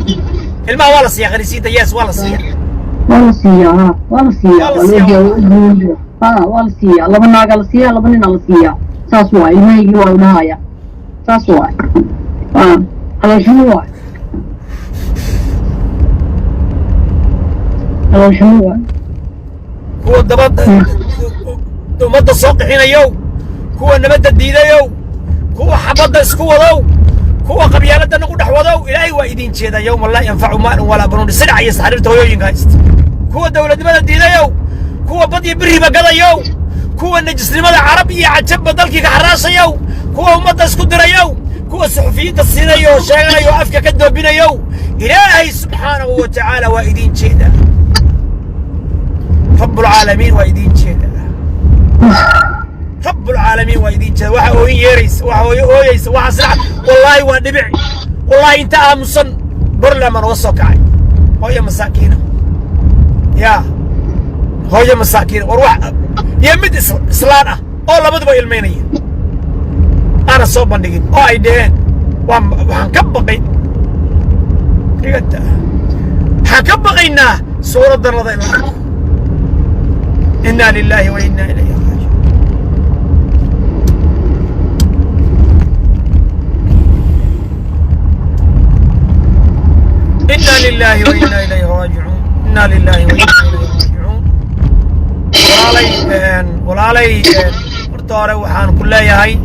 الماء ولا سيا خنيسي دياس ولا سيا والله سيا لما ناقل سيا لما ننال سيا ساسوا الماء والنهاية ساسوا على شنو هو الضبط مد السوق حين يو هو نبت الديدة يو هو حبض اسكو ذو هو قبيلة نقول حوضو إلهي وإيدين شيدا يوم لا ينفع مال ولا بنون سرع يسحر تويو ينقايست هو دولة نبت الديدة يو هو بدي بري بقضا يو هو النجس لماذا عربي عجب بدلكي كحراسة يو هو مد اسكو درا يو هو الصحفيين الصينية يو شاغنا يو أفكا كدو بنا يو إلهي سبحانه وتعالى وإيدين شيدا رب العالمين وإيدين شيدا رب العالمين وإيدين شيدا waxa oo yeeris waxa oo ooyaysa waxa sax wallahi waa dhibic wallahi inta aamusan barlaman oo soo kacay hooyo masaakiina ya hooyo masaakiina war wax ya mid islaan ah oo labaduba ilmeynaya ana soo bandhigin oo ay dheen waxaan ka baqay waxaan ka baqaynaa suuradan lada ilaa inna lillahi wa inna ilayhi إنا لله وإنا إليه راجعون. إنا لله وإنا إليه راجعون. ولالي مرتورة وحان كل هاي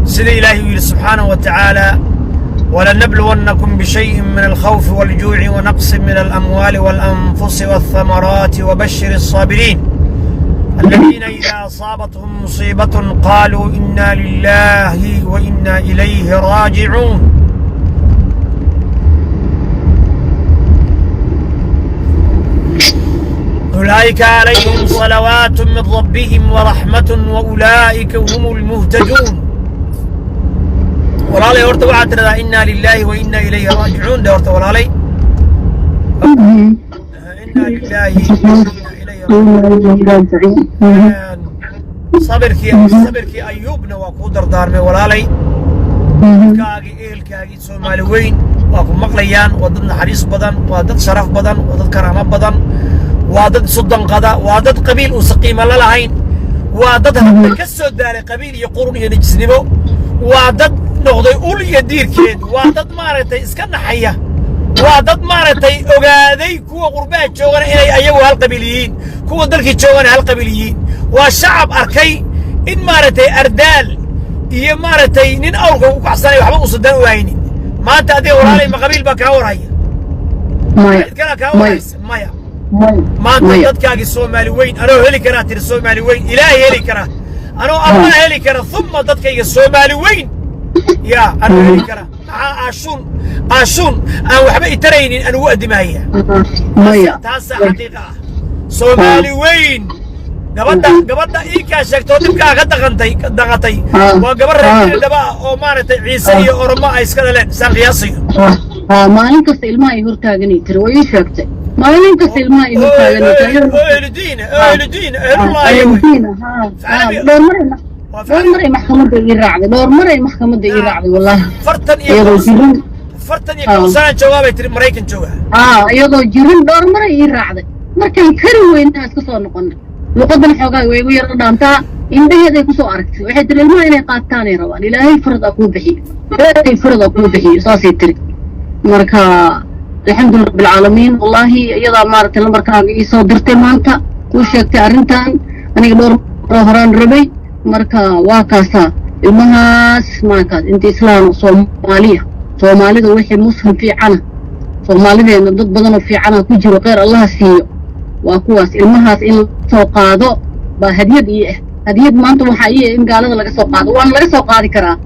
سيد إلهي سبحانه وتعالى ولنبلونكم بشيء من الخوف والجوع ونقص من الأموال والأنفس والثمرات وبشر الصابرين الذين إذا أصابتهم مصيبة قالوا إنا لله وإنا إليه راجعون. أولئك عليهم صلوات من ربهم ورحمة وأولئك هم المهتدون. ولالي هورتا waxaa tirada inna lillahi wa inna ilayhi raaji'uun de horta walaalay inna lillahi wa inna ilayhi raaji'uun. sabirkii ayuubna waa ku dardaarmay walaalay dadkaagii ehelkaagii Soomaali weyn waa ku maqlayaan waa dad naxariis badan waa dad sharaf badan waa dad karaamo badan waa dad sudan qada waa dad qabiil u saqiima la lahayn waa dad hadda ka soo daalay qabiil iyo qurun iyo nijisnimo waa dad noqday ul iyo diirkeed waa dad maaragtay iska naxaya waa dad maaragtay ogaaday kuwa qurbaha joogana inay ayagu hal qabiil yihiin kuwa dalkii joogana hal qabiil yihiin waa shacab arkay in maaragtay ardaal iyo maaragtay nin awrka u kacsanay waxba u sadan u haynin maanta adiga walaalay ma qabiil baa kaa warhaya maya maanta dadkaagii Soomaali weyn anoo heli karaa tir Soomaali weyn ilaahay heli karaa anoo Allah heli karaa thumma dadkayga Soomaali weyn يا أنا هيكرا عاشون أنا وحبا يتريني أنا وقدي معايا تاسع حقيقة سومالي وين قبضة إيكا شكتو تبقى غدا غنتي وقبر رجل دبا أو مارتي عيسى أورما إسكالا لين سان قياسي ما لنكس إلما يهورتاغني تروي شكتي ما لنكس إلما يهورتاغني أهل الله دور مرة محكمة يراعي دور مرة محكمة يراعي والله فرتن يكون سنة جوابي تري مريكن جوا أيضا جيران دور مرة يراعي مركن كروي الناس كسر نقولنا وقدم حقا ويقول رضامتا إن ده هذا كسر أركت واحد الماء إنه قاتاني روان إلى هاي فرض أكون بحي هاي فرض أكون بحي صاصي تري مركا الحمد لله رب العالمين والله أيضا مارت المركا يصدرت مانتا وشكت أرنتان aniga dhowr horaan rabay marka waa kaasaa ilmahaas maakaas inta islaam soomaalida wixii muslim fiicana soomaalideena dad badan oo fiicana ku jiro khayr allah siiyo waa kuwaas ilmahaas in soo qaado baa hadiyad hadiyad maanta waxaa in gaalada laga soo qaado waana laga soo qaadi karaa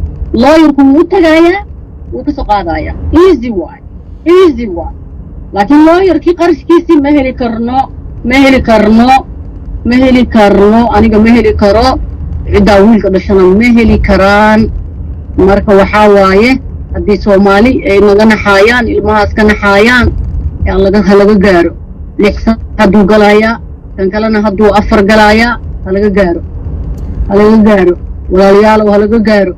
lawyerku wuu tagaayaa wuu ka soo qaadayaa easy way laakiin lawyerkii qarashkiisii ma heli karno aniga ma heli karo ciddaa wiilka dhashana ma heli karaan marka waxaa waaye haddii soomaali ay naga naxaayaan ilmahaas ka naxaayaan halaga gaaro 6 sano hadduu galaayaa kan kalena hadduu 4 galaayaa halaga gaaro walaalayaal halaga gaaro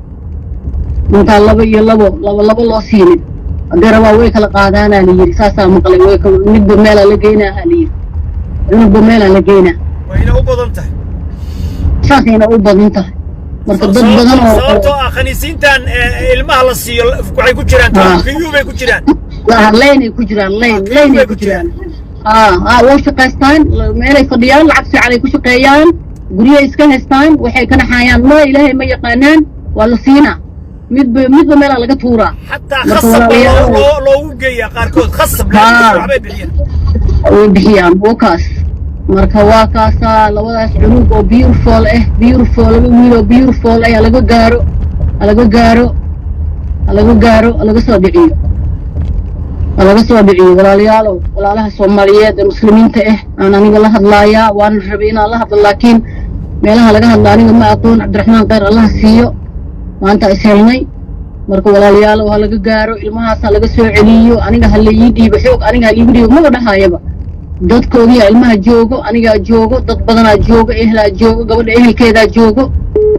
intaan 2 iyo 2 loo siinin haddii rabaa way kala qaadaanaa la yidhi saasaa maqlay midba meelaa la geynaa la yidhi wayna u badan tahay saasayna u badan tahay marka dad badan oo sababtoo khaniisiintan ilmaha la siiyo waxay ku jiraan kiyuu bay ku jiraan leynay ku jiraan way shaqaystaan meelay fadhiyaan lacag fiican ay ku shaqeeyaan guryaha iska haystaan waxay ka naxaayaan ma ilaahay ma yaqaanaan waa la siinaa midba meelaa laga tuuraa xataa khasab loogu geeyaa qaarkood khasab waxbay bixiyaan wakaas marka waa kaasaa labadaas cunug oo beautiful laba wiil oo beautiful laga soo dhiciyo walaalayaalow walaalaha soomaaliyeed ee muslimiinta aan aniga la hadlaayaa waan rabay inaan la hadlo laakiin meelaha laga hadla aniga ma aqoon cabdiraxmaan khayr allah siiyo maanta is helnay marka walaalayaalow ha laga gaaro ilmahaas ha laga soo celiyo aniga ha la ii dhiibo xoog aniga ha liigu dhiibo maba dhahaayaba dadkoodii ilmaha joogo anigaa joogo dad badanaa joogo ehelaa joogo gabadha ehelkeedaa joogo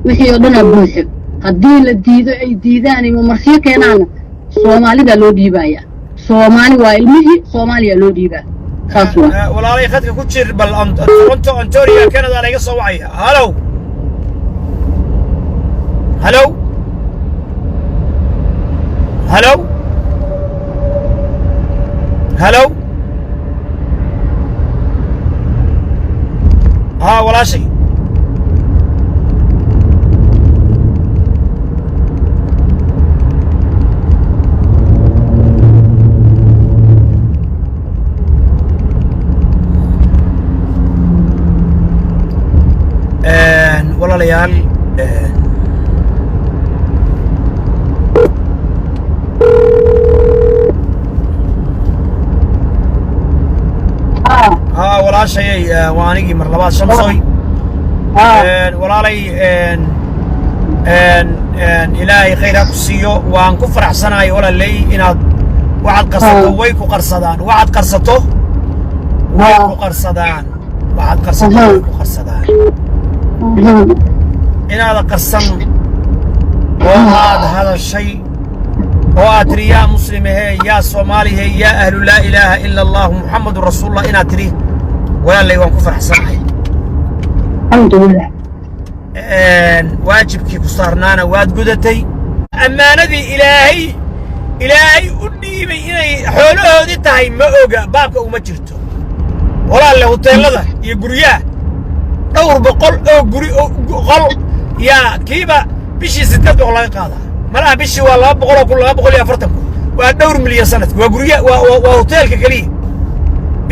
wixii oo dhanaa buuxo haddii la diido ay diidaan ima marsiyo keenaana soomaalidaa loo dhiibaaya soomaali waa ilmihii soomaaliya loo dhiibaa saas waa walaalay khadka ku jir bal Toronto Ontario Canada laga soo wacaya hello ولا شيء ولا ليال ولا شيء وانيجي مرلبات شمسوي walaalay ilaahay khayr ha ku siiyo waan ku faraxsanahay walaalay inaad waxaad qarsato way ku qarsadaan inaad qarsan oo aad hadashay oo aad tiri yaa muslimahe yaa soomaalihe yaa ahlu laa ilaaha ila allah muxamadu rasuulullah inaad tiri walaalay waan ku faraxsanahay واجبك كسرنانا واد قدتي أمانتي إلهي أدني بيني حوله دي تاي ما أوجا بابك وما جرته ولا اللي هو تيلا يجريه دور بقول أو جري قل يا كيبا بيشي ستة ولا قاضي ما بيشي ولا بقول يا فرتم ودور مليون سنة وجريه وهوتيل كلي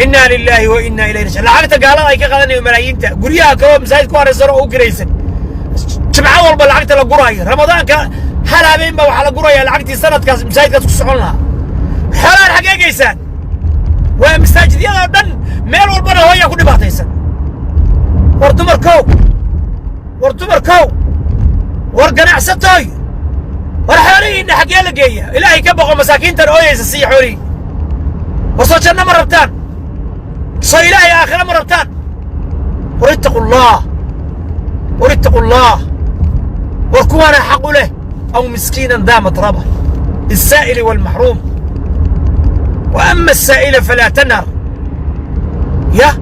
إنا لله وإنا إليه راجعون لعقتك قال أي كقالني ملايين تا قريها كوم زايد كوارث زرع وكريسن جمعة والله لعقت القراية رمضان حلا بين بوا على قراية لعقتي سنة كاس زايد كاس كسرنا حلال حقيقي يسان ومساجد يلا دن ميل والبنا هو يكون بعطي يسان ورتمر كو ورقناع ستوي ورحالي إن حقيقي لقيه إلهي كبقوا مساكين ترؤية يسسي حوري وصوتنا مربتان صيلاء يا آخر مرتان واتقوا الله وكوانا حق له أو مسكينا ذا مطربه السائل والمحروم وأما السائل فلا تنهر يا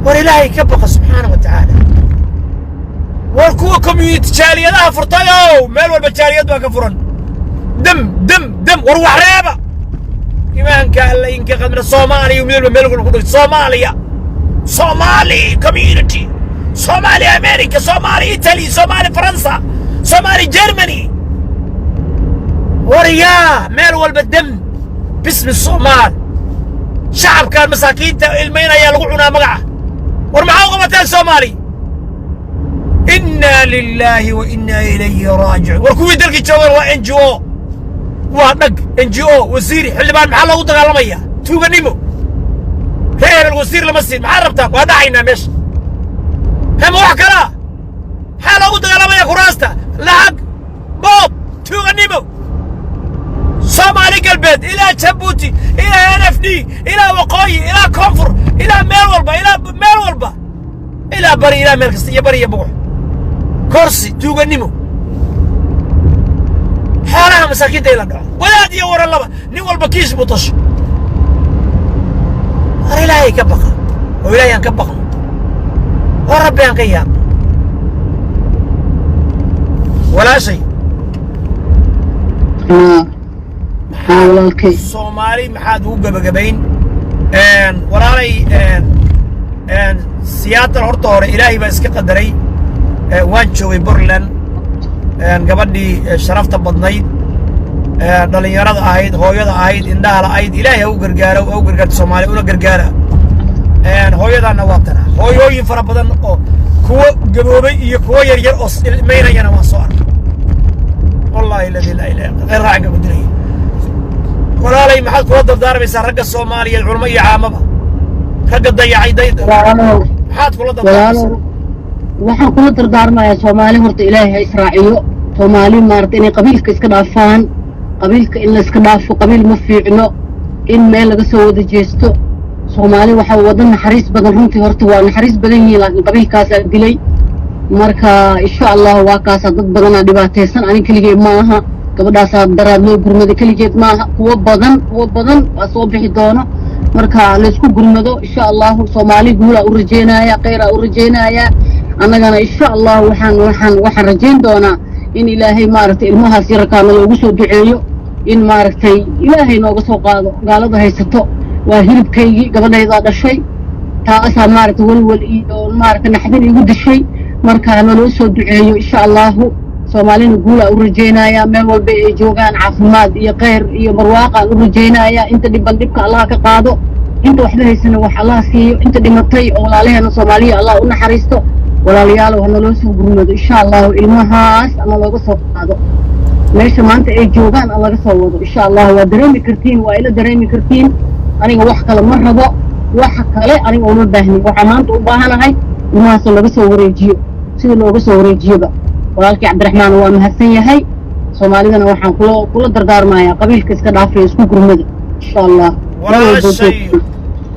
ولله كبق سبحانه وتعالى وركوكم يتشالي لها فرطايو مال والبتشاليات ما كفرن دم وروح ريبه إيمانك الله إنك قد من الصومالي ومن الملك القدس صومالي كوميونتي Somali America, Somali Italy, Somali فرنسا, Somali Germany. ورياه مال والبدم باسم الصومال. شعب كان مساكين المين يلقعنا مقعه ورمعوا قمتين صومالي. إنا لله وإنا إليه راجعون. وركوي دلقي جوار وإن جي أو وهنق إن جي أو وزيري حلبان محل وضع علمية توقع نيمو خير الوزير لمسين معرفتك وهذا عينا مش هم وحكرا حال وضع علمية كراستا لحق بوب توقع نيمو صومالي قلبت إلى جبوتي إلى NFD إلى وقاي إلى كونفور إلى ميرولبا إلى ميرولبا إلى بري إلى ميركستية بري يبوح كرسي توقع نيمو حالها مساكين إلى دعوة ولا دي ورا الله نيول بكيس بطش إلهي كبقى وإلهي كبقى وربي أنقيا ولا شيء Somali maxaad ugu gabagabayn walaalay siyaatan horta hore ilaahay baa iska qadaray waan joogay Portland gabadhii sharafta badnayd dhalinyarada ahayd hooyada ahayd indhaha la'ayd ilaahay u gargaaro oo gargaarto Soomaali una gargaara hooyadana waa tana hooyooyin fara badan oo kuwa gaboobay iyo kuwa yar yar oo ilmeynayana waan soo arkay wallahi la ilaha illa غير raaca gudinay walaalay maxaad kula dardaarmaysaa ragga Soomaaliyeed culimo iyo caamaba ragga dayacay dayda maxaad kula dardaarmaysaa waxaan kula dardaarmayaa Soomaali horta ilaahay ha israaciyo Soomaali maarta inay qabiilka iska dhaafaan qabiilka in la iska dhaafo qabiil ma fiicno in meel laga soo wada jeesto Soomaali waxa wadan naxariis badan runtii horta waa naxariis badan yihiin laakiin qabiilkaas aad dilay marka insha Allah waa kaas dad badan dhibaataysan ani kaliya ma aha gabadhaas daraad loo gurmado kaligeed ma aha kuwa badan waa soo bixi doono marka la isku gurmado insha Allah Soomaali guula u rajeynaya khayr u rajeynaya annagana insha Allah waxaan rajeyn doonaa in ilaahay maartay ilmahaas yarkaana loogu soo duceeyo in maartay ilaahay nooga soo qaado gaalada haysato waa hilibkaygi gabadhayda dhashay taas maartay walwal iyo maartay naxdin igu dishay marka loo soo duceeyo insha Allah Soomaalina guula u rajeynaya meel walba ay joogaan caafimaad iyo khayr iyo barwaaqo u rajeynaya inta dhibka Allah ka qaado inta waxba haysana wax Allah siiyo inta dhimatay oo walaalaheena Soomaaliya Allah u naxariisto walaalayaal waxna loo soo gurmado insha Allah ilmahaas ama looga soo qaado meesha maanta ay joogaan laga soo wado insha Allah waa dareemi kartiin waa ila dareemi kartiin aniga wax kale ma rabo wax kale aniga uma baahni waxa maanta u baahanahay ilmahaas laga soo wareejiyo sida looga soo wareejiyoba walaalkii Cabdiraxmaan waa mahadsan yahay Soomaalidana waxaan kula dardaarmayaa qabiilka iska dhaafay isku gurmada insha Allah walaashay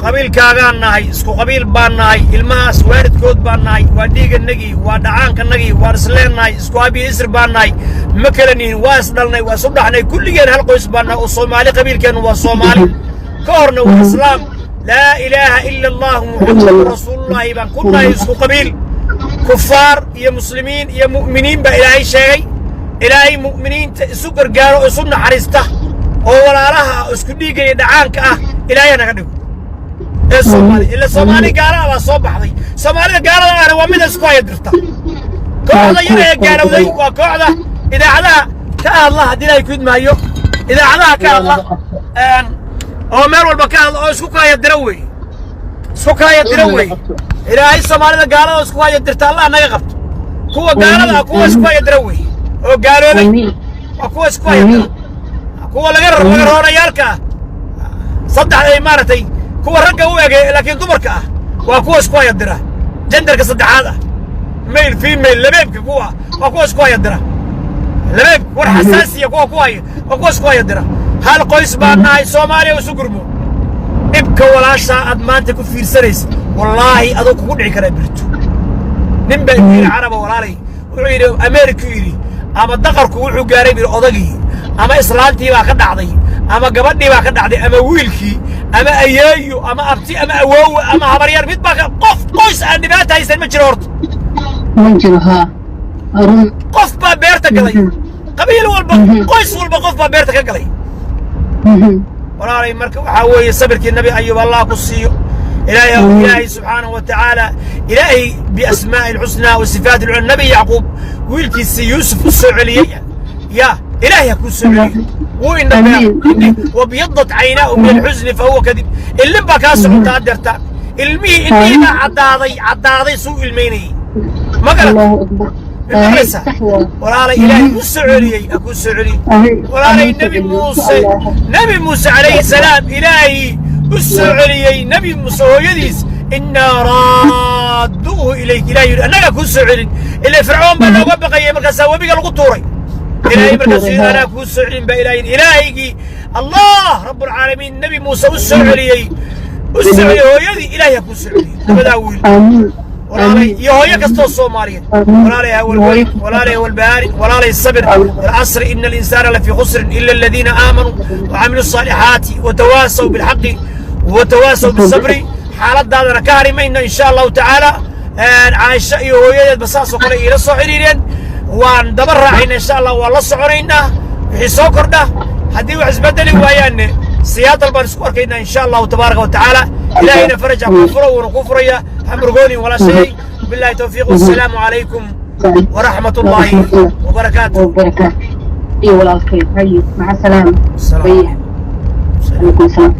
qabiilkaagaan nahay isku qabiil baan nahay ilmahaas waalidkood baan nahay waa dhiiganagii waa dhacaankanagii waa isleenahay isku abi isr baan nahay ma kala nihin waa isdhalnay waa isudhaxnay kulligeen hal qoys baan nahay oo Soomaali qabiilkeenu waa Soomaali ka horna waa islaam laa ilaaha illa Allah muhammadur rasuulullaahi baan kunnahay isku qabiil كفار يا مسلمين يا مؤمنين بإلهي شيء إلهي مؤمنين سكر جارو سنة حريسته هو ولا لها اسكدي جي دعانك إلهي أنا قدو الصومالي إلا الصومالي قارا ولا صبح ذي الصومالي قارا أنا ومن سكواي درته قاعدة يرى قارا ذي وقاعدة إذا على كالله دينا يكون ما يو إذا على كالله هو مر والبكاء سكواي دروي سكواي دروي إلهي الصومالي قالوا سكواي درت الله أنا يغفت هو قالوا أكو سكواي دروي هو قالوا لي أكو سكواي هو لغير ريالك صدح إمارتي هو رجع هو لكن دمرك وأكو سكواي درة جندرك صدح هذا ميل في ميل لبيبك هو أكو سكواي درة لبيب والحساسية هو كواي أكو سكواي درة هل قيس باناي صومالي وسكرمو إبكا ولا شاء أدمانتك في السريس والله أدوك كودعي كرا برتو نمبا يقول عربة ولا لي وعيري أمريكا يري أما دقركو وحو قاري بير أضاقي أما إسلامتي باكا دعضي أما قبضني باكا دعضي أما ويلكي أما أيايو أما أبتي أما أواو أما هبريار ميت باكا قف قوس النبات هايسان مجرى هورت مجرى ها قف با بيرتا قلي قبيل والبا قوس والبا قف با بيرتا قلي ولا لي مركب حاوي صبرك النبي أيوب الله قصيو إلهي سبحانه وتعالى إلهي بأسماء الحسنى والصفات العلى النبي يعقوب ويلكيس يوسف السعلي يا إلهي يكون سعلي وإن وبيضت عيناه من الحزن فهو كذب اللي بكاسه متقدرتا المي إني ما عضاضي سوء الميني ما قال الله أكبر ولا إلهي السعلي أكون سعلي ولا نبي موسى عليه السلام إلهي السعلي نبي موسى ويديس إنا رادوه إليك إلهي أنا أكون سعلي إلا فرعون بنا وبقى مركز وبقى القطوري إلهي مركز أنا أكون سعلي إلهي الله رب العالمين نبي موسى السعلي ويدي إلهي أكون سعلي بداوي ولا يهوي كستو الصوماليين ولا له والباري ولا له الصبر والعصر إن الإنسان لفي خسر إلا الذين آمنوا وعملوا الصالحات وتواصوا بالحق وتواصوا بالصبر حالات هذا كارمين إن شاء الله تعالى عايشة يهوي بساس وقرأ إلى الصعيرين وان دبر راعينا إن شاء الله والله صعورينا في سوكرنا حدي وحز بدلي ويان سيادة البرسكور كينا إن شاء الله تبارك وتعالى إلهينا فرج كفر ونكفرية حمرقوني ولا شيء بالله توفيق والسلام عليكم ورحمة الله وبركاته إيه ولا الخير. مع السلامة. السلام عليكم.